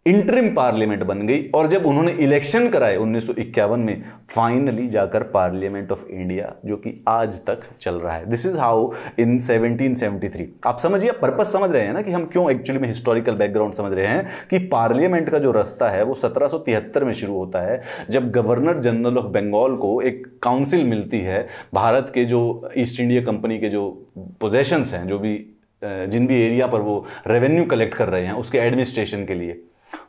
इंटरिम पार्लियामेंट बन गई। और जब उन्होंने इलेक्शन कराए 1951 में, फाइनली जाकर पार्लियामेंट ऑफ इंडिया, जो कि आज तक चल रहा है। This is how in 1773। आप समझिए, पर्पस समझ रहे हैं ना कि हम क्यों एक्चुअली में हिस्टोरिकल बैकग्राउंड समझ रहे हैं कि पार्लियामेंट का जो रास्ता है वो 1773 में शुरू होता है, जब गवर्नर जनरल ऑफ बंगाल को एक काउंसिल मिलती है भारत के जो ईस्ट इंडिया कंपनी के जो पोजेशंस हैं, जो भी जिन भी एरिया पर वो रेवेन्यू कलेक्ट कर रहे हैं उसके एडमिनिस्ट्रेशन के लिए,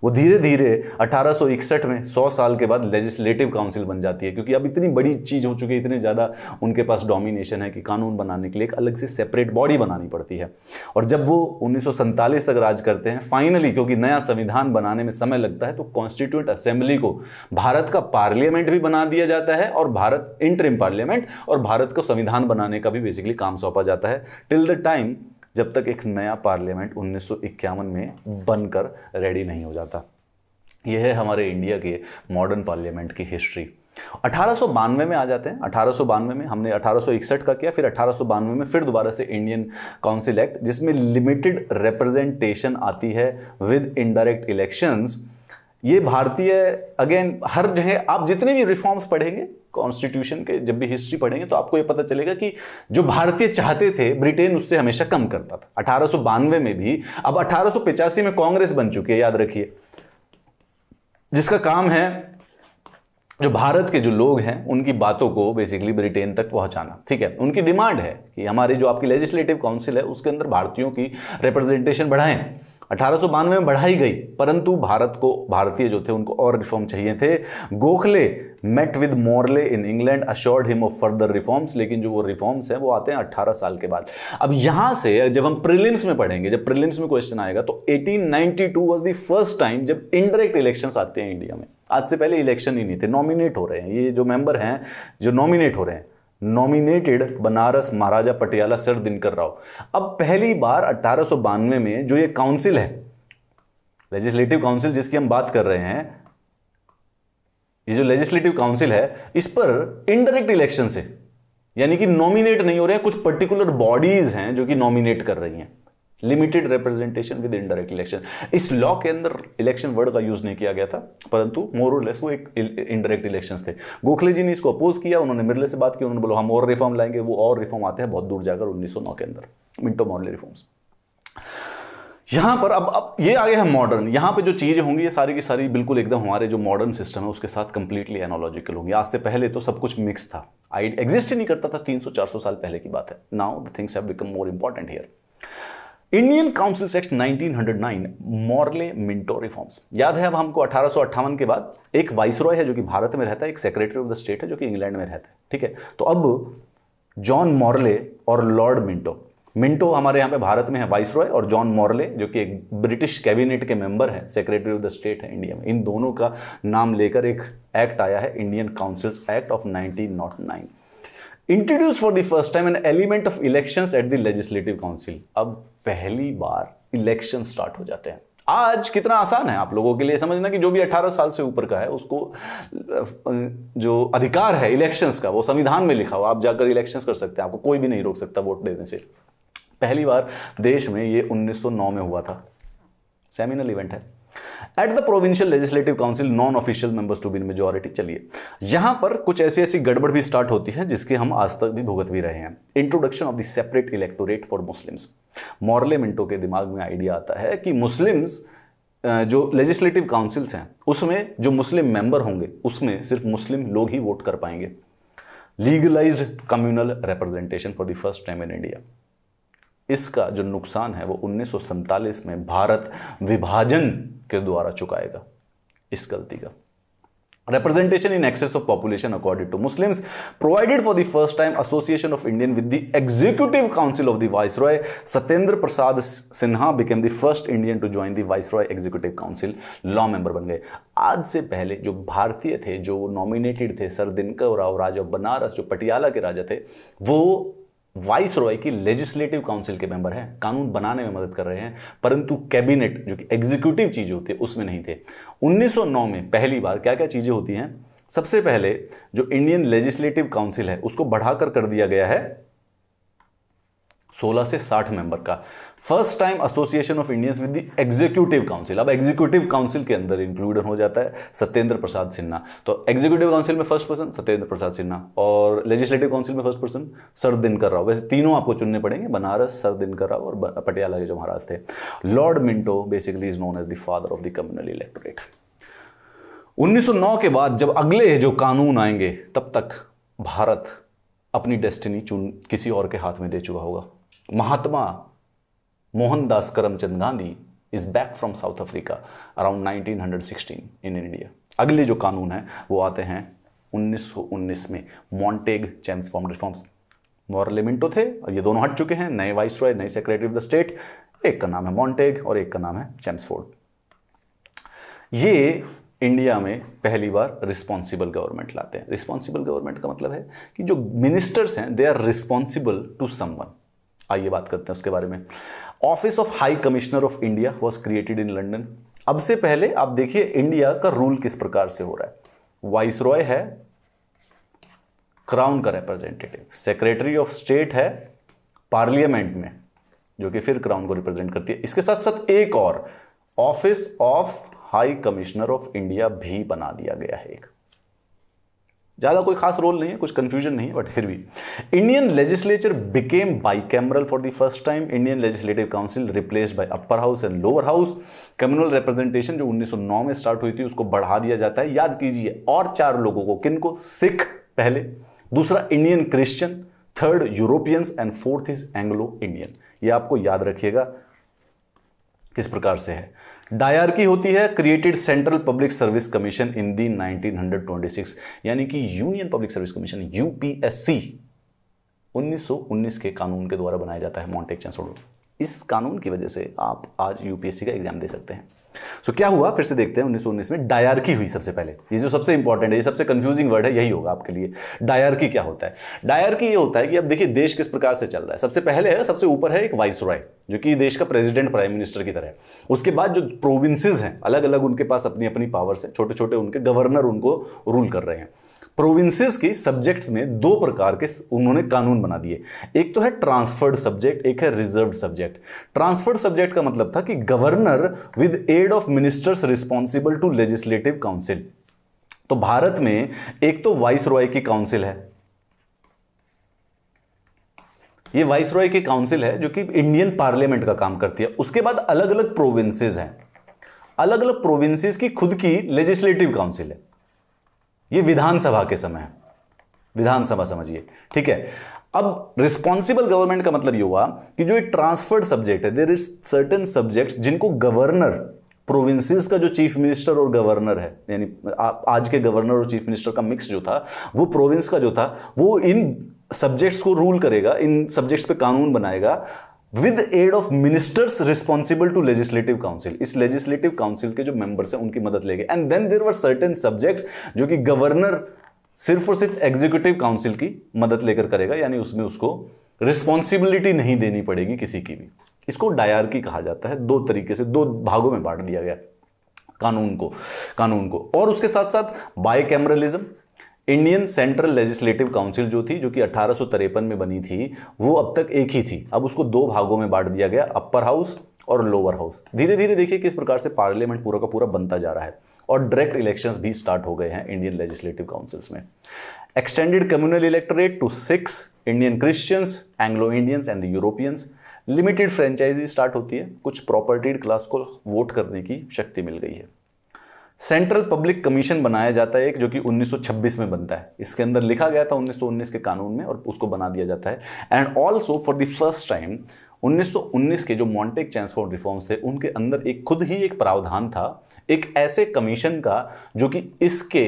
वो धीरे धीरे 1861 में 100 साल के बाद लेजिस्लेटिव काउंसिल बन जाती है। क्योंकि अब इतनी बड़ी चीज हो चुकी है, इतने ज़्यादा उनके पास डोमिनेशन है कि कानून बनाने के लिए एक अलग से सेपरेट बॉडी बनानी पड़ती है। और जब वो 1947 तक राज करते हैं फाइनली, क्योंकि नया संविधान बनाने में समय लगता है, तो कॉन्स्टिट्यूएंट असेंबली को भारत का पार्लियामेंट भी बना दिया जाता है और भारत इंटरिम पार्लियामेंट, और भारत को संविधान बनाने का भी बेसिकली काम सौंपा जाता है टिल द टाइम जब तक एक नया पार्लियामेंट 1951 में बनकर रेडी नहीं हो जाता। यह है हमारे इंडिया के मॉडर्न पार्लियामेंट की हिस्ट्री। 1892 में आ जाते हैं। 1892 में हमने 1861 का किया, फिर 1892 में फिर दोबारा से इंडियन काउंसिल एक्ट, जिसमें लिमिटेड रिप्रेजेंटेशन आती है विद इनडायरेक्ट इलेक्शंस। ये भारतीय, अगेन हर जगह आप जितने भी रिफॉर्म्स पढ़ेंगे कॉन्स्टिट्यूशन के, जब भी हिस्ट्री पढ़ेंगे तो आपको ये पता चलेगा कि जो भारतीय चाहते थे ब्रिटेन उससे हमेशा कम करता था। 1892 में भी, अब 1885 में कांग्रेस बन चुकी है, याद रखिए, जिसका काम है जो भारत के जो लोग हैं उनकी बातों को बेसिकली ब्रिटेन तक पहुंचाना। ठीक है, उनकी डिमांड है कि हमारी जो आपकी लेजिस्लेटिव काउंसिल है उसके अंदर भारतीयों की रिप्रेजेंटेशन बढ़ाएं। 1892 में बढ़ाई गई, परंतु भारतीय जो थे उनको और रिफॉर्म चाहिए थे। Gokhale met with Morley in England, assured him of further reforms, लेकिन जो वो रिफॉर्म्स हैं वो आते हैं 18 साल के बाद। अब यहां से जब हम प्रीलिम्स में पढ़ेंगे, जब प्रीलिम्स में क्वेश्चन आएगा तो 1892 वाज द फर्स्ट टाइम जब इनडायरेक्ट इलेक्शंस आते हैं इंडिया में। आज से पहले इलेक्शन ही नहीं थे, नॉमिनेट हो रहे हैं। ये जो मेंबर हैं जो नॉमिनेट हो रहे हैं, नॉमिनेटेड बनारस महाराजा पटियाला सर दिनकर राव। अब पहली बार 1892 में जो ये काउंसिल है, लेजिस्लेटिव काउंसिल जिसकी हम बात कर रहे हैं, ये जो लेजिस्लेटिव काउंसिल है इस पर इनडायरेक्ट इलेक्शन से, यानी कि नॉमिनेट नहीं हो रहे हैं, कुछ पर्टिकुलर बॉडीज हैं जो कि नॉमिनेट कर रही हैं। Limited representation with indirect election. इस लॉ के अंदर इलेक्शन वर्ड का यूज नहीं किया गया था, परंतु मोर और लेस वो एक इनडायरेक्ट इलेक्शंस थे। गोखले जी ने इसको अपोज किया, उन्होंने मिर्ले से बात की, उन्होंने बोला हम और रिफॉर्म लाएंगे। वो और रिफॉर्म आते हैं बहुत दूर जाकर 1909 के अंदर, मिंटो मॉर्ले रिफॉर्म्स। यहां पर अब ये आ गया है मॉडर्न। यहां पे जो चीजें होंगी ये सारी की सारी बिल्कुल एकदम हमारे जो मॉडर्न सिस्टम है उसके साथ कंप्लीटली एनालॉजिकल होंगी। आज से पहले तो सब कुछ मिक्स था, एग्जिस्ट ही नहीं करता था। 300-400 साल पहले की बात है। Now the things have become more important here. Indian council act 1909 Morley Minto reforms. याद है अब हमको 1858 के बाद एक वाइसरॉय है जो कि भारत में रहता है, एक सेक्रेटरी ऑफ द स्टेट है जो कि इंग्लैंड में रहता है। ठीक है, तो अब जॉन मॉर्ले और लॉर्ड मिंटो हमारे यहाँ पे भारत में है वाइसरॉय, और जॉन मॉर्ले जो कि एक ब्रिटिश कैबिनेट के मेंबर है, सेक्रेटरी ऑफ द स्टेट है इंडिया में। इन दोनों का नाम लेकर एक एक्ट आया है, Indian councils act of 1909। Introduce for the first time an element of elections at the legislative council. अब पहली बार इलेक्शन स्टार्ट हो जाते हैं। आज कितना आसान है आप लोगों के लिए समझना कि जो भी 18 साल से ऊपर का है उसको जो अधिकार है इलेक्शंस का वो संविधान में लिखा हुआ, आप जाकर इलेक्शंस कर सकते हैं, आपको कोई भी नहीं रोक सकता वोट देने से। पहली बार देश में ये 1909 में हुआ था, सेमिनल इवेंट है। At the provincial legislative council non official members to be in majority. चलिए यहां पर कुछ ऐसी गड़बड़ भी स्टार्ट होती है जिसके हम आज तक भी भुगत भी रहे हैं। Introduction of the separate electorate for Muslims. Morley Minto के दिमाग में आइडिया आता है कि मुस्लिम्स जो लेजिस्लेटिव काउंसिल्स हैं उसमें जो मुस्लिम मेंबर होंगे उसमें सिर्फ मुस्लिम लोग ही वोट कर पाएंगे। Legalised communal representation for the first time in India. इसका जो नुकसान है वो 1947 में भारत विभाजन के द्वारा चुकाएगा इस गलती का। Representation in excess of population according to Muslims provided for the first time association of Indian with the executive council of the viceroy. Satyendra Prasad Sinha became the first Indian to join the viceroy executive council, law member बन गए। आज से पहले जो भारतीय थे, जो nominated थे, सर दिनकर राव राजा बनारस जो पटियाला के राजा थे, वो वाइसरॉय की लेजिस्लेटिव काउंसिल के मेंबर हैं, कानून बनाने में मदद कर रहे हैं, परंतु कैबिनेट जो कि एग्जीक्यूटिव चीजें होती है उसमें नहीं थे। 1909 में पहली बार क्या क्या चीजें होती हैं? सबसे पहले जो इंडियन लेजिस्लेटिव काउंसिल है उसको बढ़ाकर कर दिया गया है 16 से 60 मेंबर का। First time association of Indians with the executive council. अब एग्जीक्यूटिव काउंसिल के अंदर इंक्लूडेड हो जाता है सत्येंद्र प्रसाद सिन्हा। तो एग्जीक्यूटिव काउंसिल में फर्स्ट पर्सन सत्येंद्र प्रसाद सिन्हा, और लेजिस्लेटिव काउंसिल में first person sir Dinkar Rao. वैसे तीनों आपको चुनने पड़ेंगे, बनारस, सर दिनकर राव और पटियाला के जो महाराज थे। Lord Minto basically is known as the father of the communal electorate. 1909 के बाद जब अगले जो कानून आएंगे तब तक भारत अपनी डेस्टिनी किसी और के हाथ में दे चुका होगा। Mahatma Mohandas Karamchand Gandhi is back from South Africa around 1916 in India. अगले जो कानून है वो आते हैं 1919 में, Montagu Chelmsford reforms. Morley Minto थे और ये दोनों हट चुके हैं, नए वाइसरॉय, नए सेक्रेटरी ऑफ द स्टेट। एक का नाम है मॉन्टेग और एक का नाम है चेम्सफोर्ड। ये इंडिया में पहली बार रिस्पॉन्सिबल गवर्नमेंट लाते हैं। रिस्पॉन्सिबल गवर्नमेंट का मतलब है कि जो मिनिस्टर्स हैं they are responsible to someone. आइए बात करते हैं उसके बारे में। Office of high commissioner of India was created in London. अब से पहले आप देखिए इंडिया का रूल किस प्रकार से हो रहा है। वाइसरॉय है क्राउन का रिप्रेजेंटेटिव, सेक्रेटरी ऑफ स्टेट है पार्लियामेंट में जो कि फिर क्राउन को रिप्रेजेंट करती है। इसके साथ साथ एक और office of high commissioner of India भी बना दिया गया है एक। ज्यादा कोई खास रोल नहीं है, कुछ कंफ्यूजन नहीं है, बट फिर भी Indian legislature became bicameral for the first time. Indian legislative council replaced by upper house and lower house. Communal representation जो 1909 में स्टार्ट हुई थी उसको बढ़ा दिया जाता है। याद कीजिए, और 4 लोगों को, किनको? सिख पहले, दूसरा Indian Christian, third Europeans and fourth is Anglo Indian. ये आपको याद रखिएगा किस प्रकार से है। डायरकी होती है created central public service commission in the 1926, यानी कि union public service commission UPSC 1919 के कानून के द्वारा बनाया जाता है, मॉन्टेग-चेसोल्ट। इस कानून की वजह से आप आज यूपीएससी का एग्जाम दे सकते हैं। क्या हुआ, फिर से देखते हैं। 1919 में डायरकी हुई सबसे पहले। ये जो सबसे इंपॉर्टेंट है, ये सबसे कंफ्यूजिंग वर्ड है, यही होगा आपके लिए। डायरकी क्या होता है? डायरकी ये होता है कि अब देखिए देश किस प्रकार से चल रहा है। सबसे पहले है, सबसे ऊपर है एक वाइसरॉय, जो कि देश का प्रेसिडेंट, प्राइम मिनिस्टर की तरह है। उसके बाद जो प्रोविंसेस हैं, अलग अलग उनके पास अपनी अपनी पावर्स है, छोटे छोटे उनके गवर्नर उनको रूल कर रहे हैं। प्रोविंसेस के सब्जेक्ट्स में 2 प्रकार के उन्होंने कानून बना दिए। एक तो है ट्रांसफर्ड सब्जेक्ट, एक है रिजर्व्ड सब्जेक्ट। ट्रांसफर्ड सब्जेक्ट का मतलब था कि governor with aid of ministers responsible to legislative council. तो भारत में एक तो वाइसरॉय की काउंसिल है, ये वाइसरॉय की काउंसिल है जो कि इंडियन पार्लियामेंट का काम करती है। उसके बाद अलग अलग प्रोविंसेस हैं, अलग अलग प्रोविंसेस की खुद की लेजिस्लेटिव काउंसिल है। ये विधानसभा के समय है, विधानसभा समझिए, ठीक है। अब रिस्पॉन्सिबल गवर्नमेंट का मतलब ये हुआ कि जो एक ट्रांसफर्ड सब्जेक्ट है, देयर इज सर्टेन सब्जेक्ट्स जिनको गवर्नर, प्रोविंसेस का जो चीफ मिनिस्टर और गवर्नर है, यानी आज के गवर्नर और चीफ मिनिस्टर का मिक्स जो था, वो प्रोविंस का जो था, वो इन सब्जेक्ट्स को रूल करेगा, इन सब्जेक्ट्स पे कानून बनाएगा with aid of ministers responsible to legislative council. इस लेजिस्लेटिव काउंसिल के जो मेंबर्स हैं उनकी मदद लेंगे। And then there were certain subjects जो कि गवर्नर सिर्फ और सिर्फ एग्जीक्यूटिव काउंसिल की मदद लेकर करेगा, यानी उसमें उसको रिस्पॉन्सिबिलिटी नहीं देनी पड़ेगी किसी की भी। इसको डायरकी कहा जाता है। 2 तरीके से, 2 भागों में बांट दिया गया कानून को। और उसके साथ साथ bicameralism, Indian central legislative council जो थी, जो कि 1853 में बनी थी, वो अब तक एक ही थी। अब उसको 2 भागों में बांट दिया गया, अपर हाउस और लोअर हाउस। धीरे धीरे देखिए किस प्रकार से पार्लियामेंट पूरा का पूरा बनता जा रहा है, और डायरेक्ट इलेक्शंस भी स्टार्ट हो गए हैं इंडियन लेजिस्लेटिव काउंसिल्स में। Extended communal electorate to 6 Indian Christians, Anglo Indians and Europeans. Limited franchise start होती है, कुछ प्रॉपर्टीड क्लास को वोट करने की शक्ति मिल गई है। सेंट्रल पब्लिक कमीशन बनाया जाता है एक, जो कि 1926 में बनता है। इसके अंदर लिखा गया था 1919 के कानून में, और उसको बना दिया जाता है। And also for the first time 1919 के जो मॉन्टेग-चेसोल्ट रिफॉर्म्स थे, उनके अंदर एक खुद ही एक प्रावधान था एक ऐसे कमीशन का जो कि इसके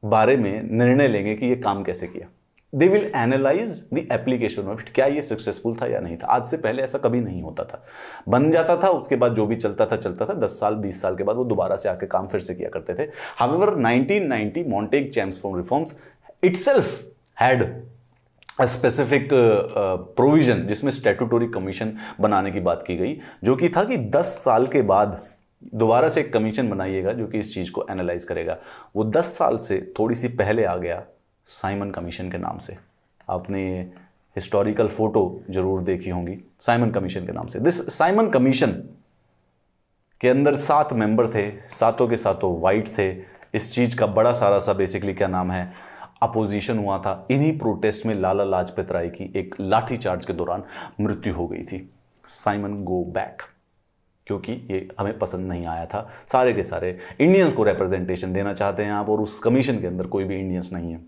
बारे में निर्णय लेंगे कि ये काम कैसे किया। They will analyse the application of it, क्या ये सक्सेसफुल था या नहीं था। आज से पहले ऐसा कभी नहीं होता था, बन जाता था, उसके बाद जो भी चलता था 10 साल 20 साल के बाद वो दोबारा से आके काम फिर से किया करते थे। However 1990 Montagu Chelmsford reforms itself had a specific provision जिसमें स्टैट्यूटरी कमीशन बनाने की बात की गई, जो कि था कि 10 साल के बाद दोबारा से एक कमीशन बनाइएगा जो कि इस चीज को एनालाइज करेगा। वो 10 साल से थोड़ी सी पहले आ गया साइमन कमीशन के नाम से। आपने हिस्टोरिकल फोटो जरूर देखी होंगी साइमन कमीशन के नाम से। दिस साइमन कमीशन के अंदर 7 मेंबर थे, सातों के सातों वाइट थे। इस चीज का बड़ा सारा सा बेसिकली क्या नाम है, अपोजिशन हुआ था। इन्हीं प्रोटेस्ट में लाला लाजपत राय की एक लाठीचार्ज के दौरान मृत्यु हो गई थी। साइमन गो बैक, क्योंकि ये हमें पसंद नहीं आया था। सारे के सारे इंडियंस को रिप्रेजेंटेशन देना चाहते हैं आप, और उस कमीशन के अंदर कोई भी इंडियंस नहीं है।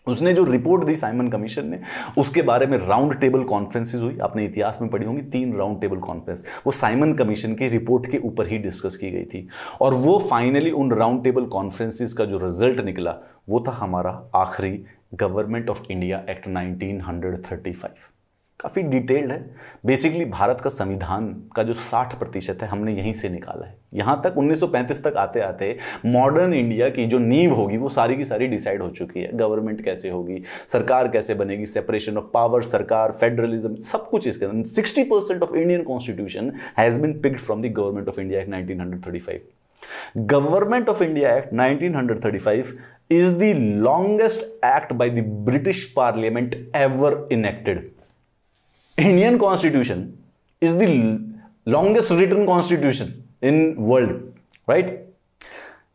उसने जो रिपोर्ट दी साइमन कमीशन ने, उसके बारे में राउंड टेबल कॉन्फ्रेंसेस हुई। आपने इतिहास में पढ़ी होंगी 3 राउंड टेबल कॉन्फ्रेंस, वो साइमन कमीशन की रिपोर्ट के ऊपर ही डिस्कस की गई थी। और वो फाइनली उन राउंड टेबल कॉन्फ्रेंसेस का जो रिजल्ट निकला वो था हमारा आखिरी गवर्नमेंट ऑफ इंडिया एक्ट 1935। काफ़ी डिटेल्ड है। बेसिकली भारत का संविधान का जो 60% है हमने यहीं से निकाला है। यहाँ तक 1935 तक आते आते मॉडर्न इंडिया की जो नींव होगी वो सारी की सारी डिसाइड हो चुकी है। गवर्नमेंट कैसे होगी, सरकार कैसे बनेगी, सेपरेशन ऑफ पावर, सरकार, फेडरलिज्म, सब कुछ इसके अंदर। 60% of Indian constitution has been picked from the government of India act 1935। Government of India act 1935 is the longest act by the British Parliament ever enacted. Indian Constitution is the longest written constitution in world, right?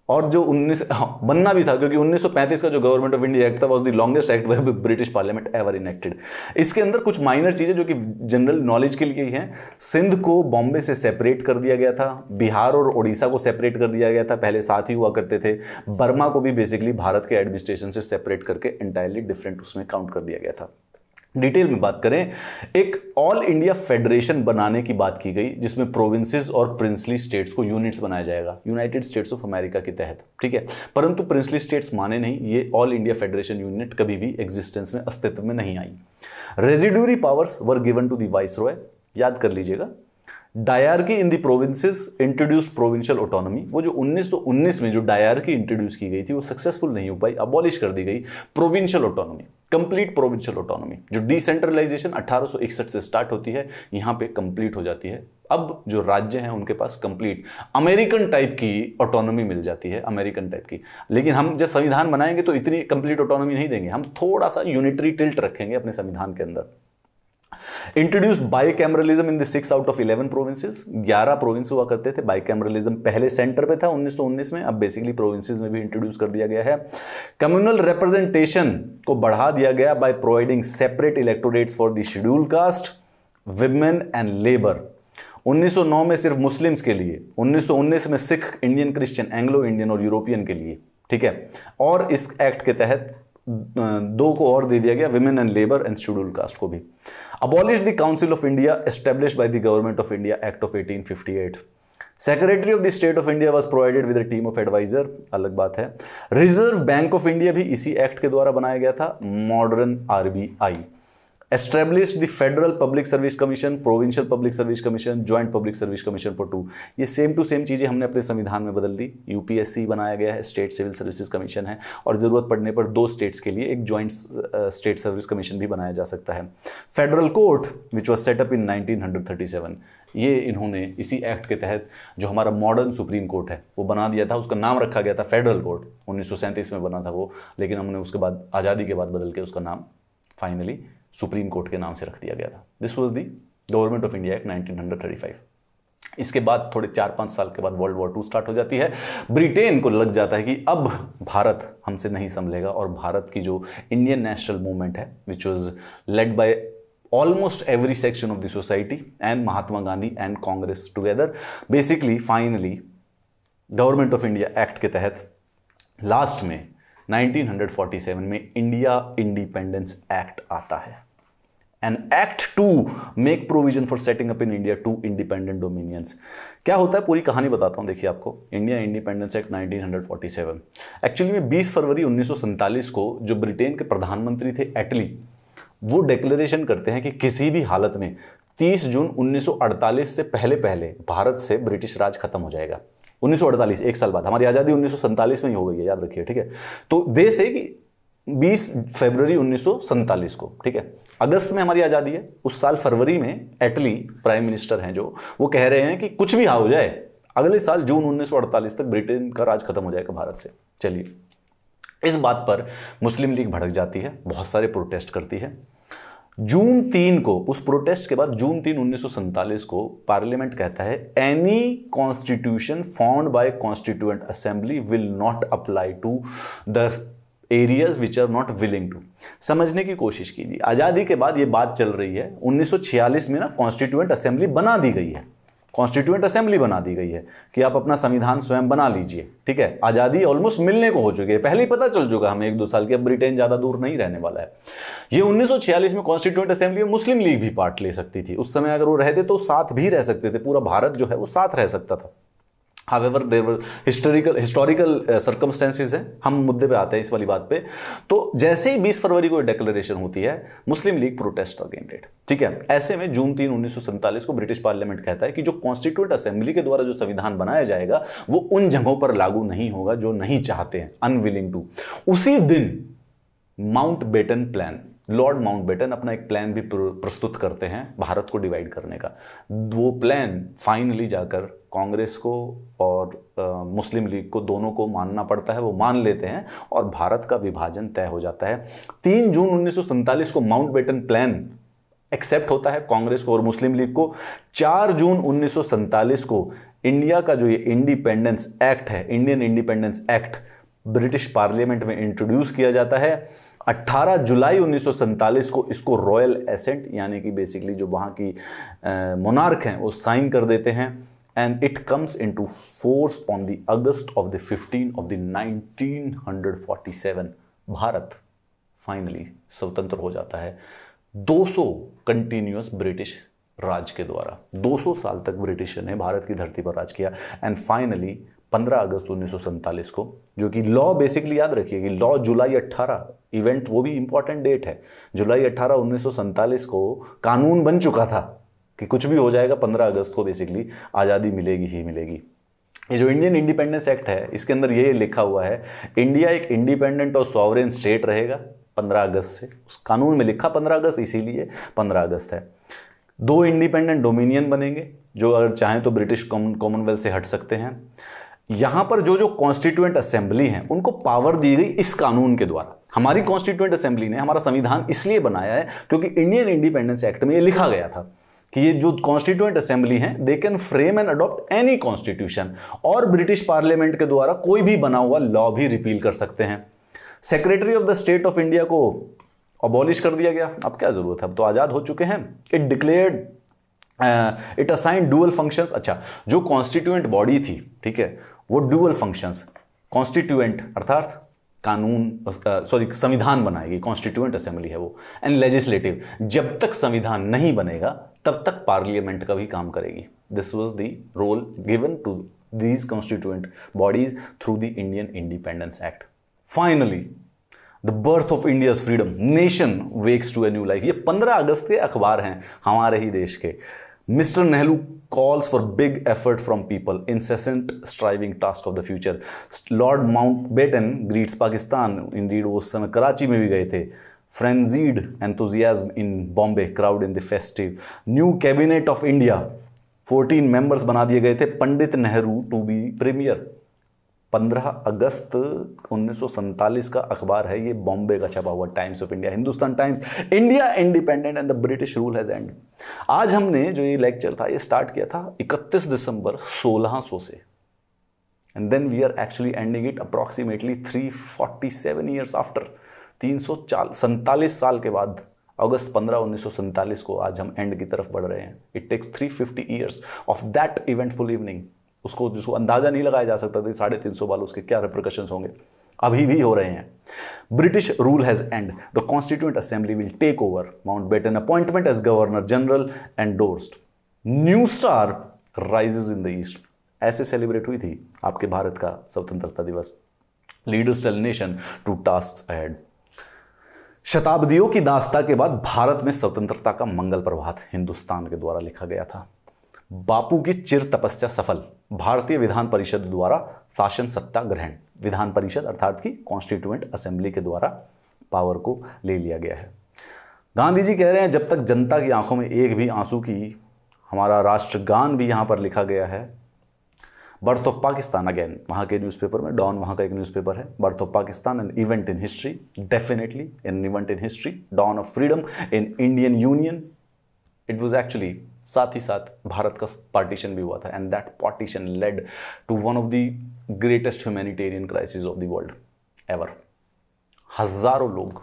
और जो 19 बनना भी था, क्योंकि 1935 का जो government of India act था was the longest act by British parliament ever enacted. इसके अंदर कुछ माइनर चीजें जो कि जनरल नॉलेज के लिए ही हैं। सिंध को बॉम्बे से सेपरेट कर दिया गया था, बिहार और उड़ीसा को सेपरेट कर दिया गया था, पहले साथ ही हुआ करते थे। बर्मा को भी बेसिकली भारत के एडमिनिस्ट्रेशन से सेपरेट करके एंटायरली डिफरेंट उसमें काउंट कर दिया गया था। डिटेल में बात करें, एक ऑल इंडिया फेडरेशन बनाने की बात की गई, जिसमें प्रोविंसेस और प्रिंसली स्टेट्स को यूनिट्स बनाया जाएगा यूनाइटेड स्टेट्स ऑफ अमेरिका के तहत, ठीक है। परंतु प्रिंसली स्टेट्स माने नहीं, ये ऑल इंडिया फेडरेशन यूनिट कभी भी एग्जिस्टेंस में, अस्तित्व में नहीं आई। Residuary powers were given to the viceroy, याद कर लीजिएगा। Diarchy in the provinces introduce provincial autonomy, वो जो 1919 में जो डायरकी इंट्रोड्यूस की गई थी वो सक्सेसफुल नहीं हो पाई, अबॉलिश कर दी गई। Provincial autonomy, complete provincial autonomy, जो डिसेंट्रलाइजेशन 1861 से स्टार्ट होती है, यहां पे कंप्लीट हो जाती है। अब जो राज्य हैं उनके पास कंप्लीट अमेरिकन टाइप की ऑटोनॉमी मिल जाती है, अमेरिकन टाइप की। लेकिन हम जब संविधान बनाएंगे तो इतनी कंप्लीट ऑटोनॉमी नहीं देंगे, हम थोड़ा सा यूनिटरी टिल्ट रखेंगे अपने संविधान के अंदर। Introduced bicameralism in the 6 out of 11 provinces, 11 province हुआ करते थे। बाइकैमरलिज्म पहले सेंटर पे था 1919 में, अब बेसिकली प्रोविंसेस में भी इंट्रोड्यूस कर दिया गया है। कम्युनल रिप्रेजेंटेशन को बढ़ा दिया गया by providing separate electorates for the schedule caste, women and labour. 1909 में सिर्फ मुस्लिम्स के लिए, 1919 में Sikh, Indian Christian, Anglo Indian और यूरोपियन के लिए, ठीक है। और इस एक्ट के तहत 2 को और दे दिया गया, women and labour and schedule caste को भी। Abolish the council of India established by the government of India act of 1858। Secretary of the state of India was provided with a team of adviser, अलग बात है। Reserve bank of India भी इसी act के द्वारा बनाया गया था, modern RBI. Established the federal public service commission, provincial public service commission, joint public service commission for 2। ये सेम टू सेम चीजें हमने अपने संविधान में बदल दी। यूपीएससी बनाया गया है, स्टेट सिविल सर्विसेज कमीशन है, और जरूरत पड़ने पर 2 स्टेट्स के लिए एक ज्वाइंट स्टेट सर्विस कमीशन भी बनाया जा सकता है। Federal court which was set up in 1937, ये इन्होंने इसी एक्ट के तहत जो हमारा मॉडर्न सुप्रीम कोर्ट है वो बना दिया था। उसका नाम रखा गया था फेडरल कोर्ट, 1937 में बना था वो, लेकिन हमने उसके बाद आज़ादी के बाद बदल के उसका नाम फाइनली सुप्रीम कोर्ट के नाम से रख दिया गया था। This was the government of India act 1935। इसके बाद थोड़े 4-5 साल के बाद वर्ल्ड वॉर 2 स्टार्ट हो जाती है। ब्रिटेन को लग जाता है कि अब भारत हमसे नहीं संभलेगा, और भारत की जो इंडियन नेशनल मूवमेंट है which was led by almost every section of the society and Mahatma Gandhi and Congress together, basically finally government of India act के तहत लास्ट में 1947 में इंडिया इंडिपेंडेंस एक्ट आता है। An act to make provision for setting up in India 2 independent dominions. क्या होता है, पूरी कहानी बताता हूं, देखिए आपको। इंडिया इंडिपेंडेंस एक्ट 1947 एक्चुअली में 20 फरवरी 1947 को जो ब्रिटेन के प्रधानमंत्री थे एटली, वो डिक्लेरेशन करते हैं कि किसी भी हालत में 30 जून 1948 से पहले पहले भारत से ब्रिटिश राज खत्म हो जाएगा। 1948, 1 साल बाद, हमारी आज़ादी 1947 में ही हो गई है, याद रखिए, ठीक है। तो देश है कि 20 फरवरी 1947 को, ठीक है, अगस्त में हमारी आज़ादी है। उस साल फरवरी में एटली प्राइम मिनिस्टर हैं जो, वो कह रहे हैं कि कुछ भी हो जाए, अगले साल जून 1948 तक ब्रिटेन का राज खत्म हो जाएगा भारत से। चलिए, इस बात पर मुस्लिम लीग भड़क जाती है, बहुत सारे प्रोटेस्ट करती है। जून 3 को, उस प्रोटेस्ट के बाद जून 3, 1947 को पार्लियामेंट कहता है any constitution found by constituent assembly will not apply to the areas which are not willing to. समझने की कोशिश कीजिए, आज़ादी के बाद ये बात चल रही है। 1946 में ना कॉन्स्टिट्यूएंट असेंबली बना दी गई है, कॉन्स्टिट्यूएंट असेंबली बना दी गई है कि आप अपना संविधान स्वयं बना लीजिए, ठीक है। आज़ादी ऑलमोस्ट मिलने को हो चुकी है, पहले ही पता चल चुका हमें 1-2 साल के, अब ब्रिटेन ज़्यादा दूर नहीं रहने वाला है। ये 1946 में कॉन्स्टिट्यूएंट असेंबली में मुस्लिम लीग भी पार्ट ले सकती थी। उस समय अगर वो रहते तो साथ भी रह सकते थे, पूरा भारत जो है वो साथ रह सकता था। However, there were historical circumstances हैं, हम मुद्दे पे आते हैं इस वाली बात पे। तो जैसे ही 20 फरवरी को डिक्लेरेशन होती है, मुस्लिम लीग प्रोटेस्ट अगेंस्ट इट, ठीक है। ऐसे में जून 3, 1947 को ब्रिटिश पार्लियामेंट कहता है कि जो कॉन्स्टिट्यूएंट असेंबली के द्वारा जो संविधान बनाया जाएगा वो उन जगहों पर लागू नहीं होगा जो नहीं चाहते हैं, अनविलिंग टू। उसी दिन माउंटबेटन प्लान, लॉर्ड माउंटबेटन अपना एक प्लान भी प्रस्तुत करते हैं भारत को डिवाइड करने का। वो प्लान फाइनली जाकर कांग्रेस को और मुस्लिम लीग को, दोनों को मानना पड़ता है, वो मान लेते हैं और भारत का विभाजन तय हो जाता है। 3 जून 1947 को माउंटबेटन प्लान एक्सेप्ट होता है कांग्रेस को और मुस्लिम लीग को। 4 जून 1947 को इंडिया का जो ये इंडिपेंडेंस एक्ट है, Indian independence act, British parliament में इंट्रोड्यूस किया जाता है 18 जुलाई 1947 को। इसको रॉयल एसेंट यानी कि बेसिकली जो वहां की मोनार्क हैं वो साइन कर देते हैं, and it comes into force on the August of the 15 of the 1947। Bharat finally स्वतंत्र हो जाता है 200 कंटिन्यूअस ब्रिटिश राज के द्वारा। 200 साल तक ब्रिटिश ने भारत की धरती पर राज किया, एंड फाइनली 15 अगस्त 1947 को, जो कि लॉ बेसिकली याद रखिए कि लॉ जुलाई 18 इवेंट, वो भी इंपॉर्टेंट डेट है, जुलाई 18 1947 को कानून बन चुका था कि कुछ भी हो जाएगा 15 अगस्त को बेसिकली आज़ादी मिलेगी ही मिलेगी। ये जो इंडियन इंडिपेंडेंस एक्ट है इसके अंदर ये लिखा हुआ है इंडिया एक इंडिपेंडेंट और सॉवरेन स्टेट रहेगा 15 अगस्त से। उस कानून में लिखा 15 अगस्त, इसीलिए 15 अगस्त है। 2 इंडिपेंडेंट डोमिनियन बनेंगे जो अगर चाहें तो ब्रिटिश कॉमनवेल्थ से हट सकते हैं। यहां पर जो जो कॉन्स्टिट्यूएंट असेंबली हैं उनको पावर दी गई इस कानून के द्वारा। हमारी कॉन्स्टिट्यूएंट असेंबली ने हमारा संविधान इसलिए बनाया है क्योंकि इंडियन इंडिपेंडेंस एक्ट में ये लिखा गया था कि ये जो कॉन्स्टिट्यूएंट असेंबली हैं they can frame and adopt any constitution, और ब्रिटिश पार्लियामेंट के द्वारा कोई भी बना हुआ लॉ भी रिपील कर सकते हैं। Secretary of the state of India को अबॉलिश कर दिया गया, अब क्या जरूरत है, अब तो आजाद हो चुके हैं। It declared it assign dual functions. अच्छा, जो कॉन्स्टिट्यूएंट बॉडी थी, ठीक है, वो डुअल फंक्शंस, कॉन्स्टिट्यूएंट अर्थात कानून संविधान बनाएगी, कॉन्स्टिट्यूएंट असेंबली है वो, एंड लेजिस्लेटिव, जब तक संविधान नहीं बनेगा तब तक पार्लियामेंट का भी काम करेगी। This was the role given to these constituent bodies through the Indian independence act. Finally the birth of India's freedom, nation wakes to a new life. ये 15 अगस्त के अखबार हैं हमारे ही देश के। Mr. Nehru calls for big effort from people, incessant striving task of the future. Lord Mountbatten greets Pakistan. Indeed, वो उस समय कराची में भी गए थे। Frenzied enthusiasm in Bombay, crowd in the festive. New cabinet of India, 14 members बना दिए गए थे। Pandit Nehru to be premier। 15 अगस्त 1947 का अखबार है ये, बॉम्बे का छपा हुआ, times of India, Hindustan times. India independent and the British rule has and. आज हमने जो ये लेक्चर था ये स्टार्ट किया था 31 दिसंबर 1600 से, and then we are actually ending it approximately 347 years after. 347 साल के बाद अगस्त 15 1947 को आज हम एंड की तरफ बढ़ रहे हैं। It takes 350 years of that eventful evening. उसको जिसको अंदाजा नहीं लगाया जा सकता था 350 वाले उसके क्या रिप्रिकॉशंस होंगे, अभी भी हो रहे हैं। British rule has end, the constituent assembly will take over, Mountbatten appointment as governor general endorsed, new star rises in the east. ऐसे सेलिब्रेट हुई थी आपके भारत का स्वतंत्रता दिवस। Leaders tell nation to tasks ahead. शताब्दियों की दास्ता के बाद भारत में स्वतंत्रता का मंगल प्रभात हिंदुस्तान के द्वारा लिखा गया था। बापू की चिर तपस्या सफल, भारतीय विधान परिषद द्वारा शासन सत्ता ग्रहण। विधान परिषद अर्थात की कॉन्स्टिट्यूएंट असेंबली के द्वारा पावर को ले लिया गया है। गांधी जी कह रहे हैं जब तक जनता की आंखों में एक भी आंसू की, हमारा राष्ट्रगान भी यहां पर लिखा गया है। बर्थ ऑफ पाकिस्तान, अगेन वहां के न्यूज़पेपर में, डॉन वहां का एक न्यूज़पेपर है। Birth of Pakistan an event in history, definitely an event in history. Dawn of freedom in Indian union, it was actually, साथ ही साथ भारत का पार्टीशन भी हुआ था, and that partition led to one of the greatest humanitarian crisis of the world ever. हजारों लोग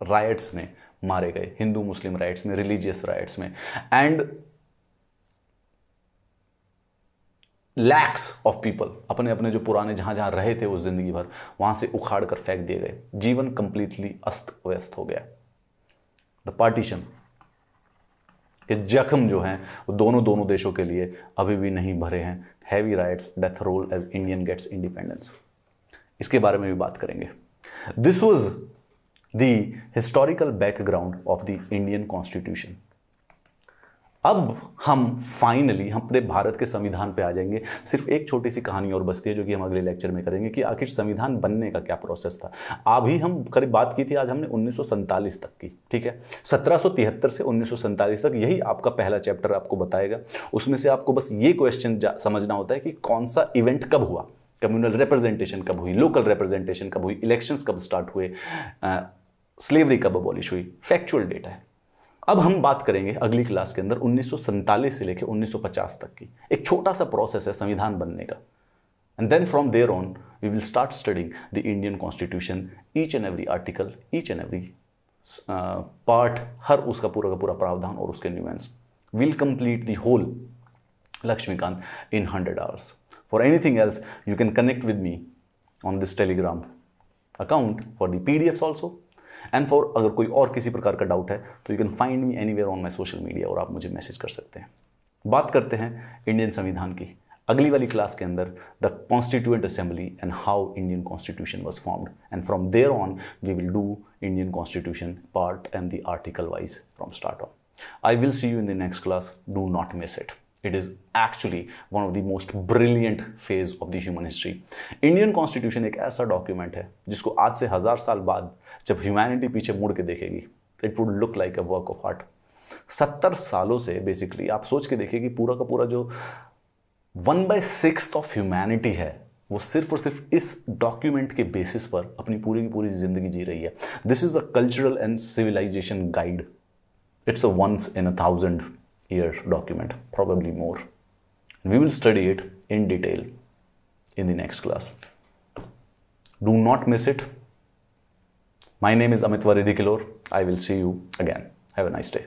riots में मारे गए, हिंदू मुस्लिम राइट्स में, रिलीजियस राइट्स में, एंड लैक्स ऑफ पीपल अपने अपने जो पुराने जहां जहां रहे थे वो जिंदगी भर वहां से उखाड़ कर फेंक दिए गए। जीवन कंप्लीटली अस्त व्यस्त हो गया। द पार्टीशन के जख्म जो हैं वो दोनों देशों के लिए अभी भी नहीं भरे हैं। Heavy riots, death roll as Indian gets independence, इसके बारे में भी बात करेंगे। This was the historical background of the Indian constitution. अब हम फाइनली अपने भारत के संविधान पे आ जाएंगे। सिर्फ एक छोटी सी कहानी और बचती है जो कि हम अगले लेक्चर में करेंगे कि आखिर संविधान बनने का क्या प्रोसेस था। अभी हम करीब बात की थी, आज हमने 1947 तक की, ठीक है। 1773 से 1947 तक, यही आपका पहला चैप्टर आपको बताएगा। उसमें से आपको बस ये क्वेश्चन समझना होता है कि कौन सा इवेंट कब हुआ, कम्युनल रिप्रेजेंटेशन कब हुई, लोकल रिप्रेजेंटेशन कब हुई, इलेक्शंस कब स्टार्ट हुए, स्लेवरी कब अबॉलिश हुई। फैक्चुअल डेटा है। अब हम बात करेंगे अगली क्लास के अंदर 1947 से लेकर 1950 तक की। एक छोटा सा प्रोसेस है संविधान बनने का। And then from there on we will start studying the Indian constitution, each and every article, each and every part, हर उसका पूरा का पूरा प्रावधान और उसके nuance. Will complete the whole Lakshmikant in 100 hours. For anything else, you can connect with me on this Telegram account for the PDFs also. And for अगर कोई और किसी प्रकार का डाउट है तो you can find me anywhere on my social media और आप मुझे मैसेज कर सकते हैं। बात करते हैं इंडियन संविधान की अगली वाली क्लास के अंदर, the constituent assembly and how Indian constitution was formed, and from there on we will do Indian constitution part and the article wise from start on. I will see you in the next class, do not miss it. It is actually one of the most brilliant phase of the human history. Indian Constitution एक ऐसा document है जिसको आज से 1000 साल बाद जब humanity पीछे मुड़ के देखेगी, it would look like a work of art. 70 सालों से बेसिकली आप सोच के देखिए कि पूरा का पूरा जो 1/6 ऑफ ह्यूमैनिटी है वो सिर्फ और सिर्फ इस डॉक्यूमेंट के बेसिस पर अपनी पूरी की पूरी जिंदगी जी रही है। This is a cultural and civilization guide. It's a once in a 1000-year document, probably more. We will study it in detail in the next class. Do not miss it. My name is Amit Varidikilor. I will see you again. Have a nice day.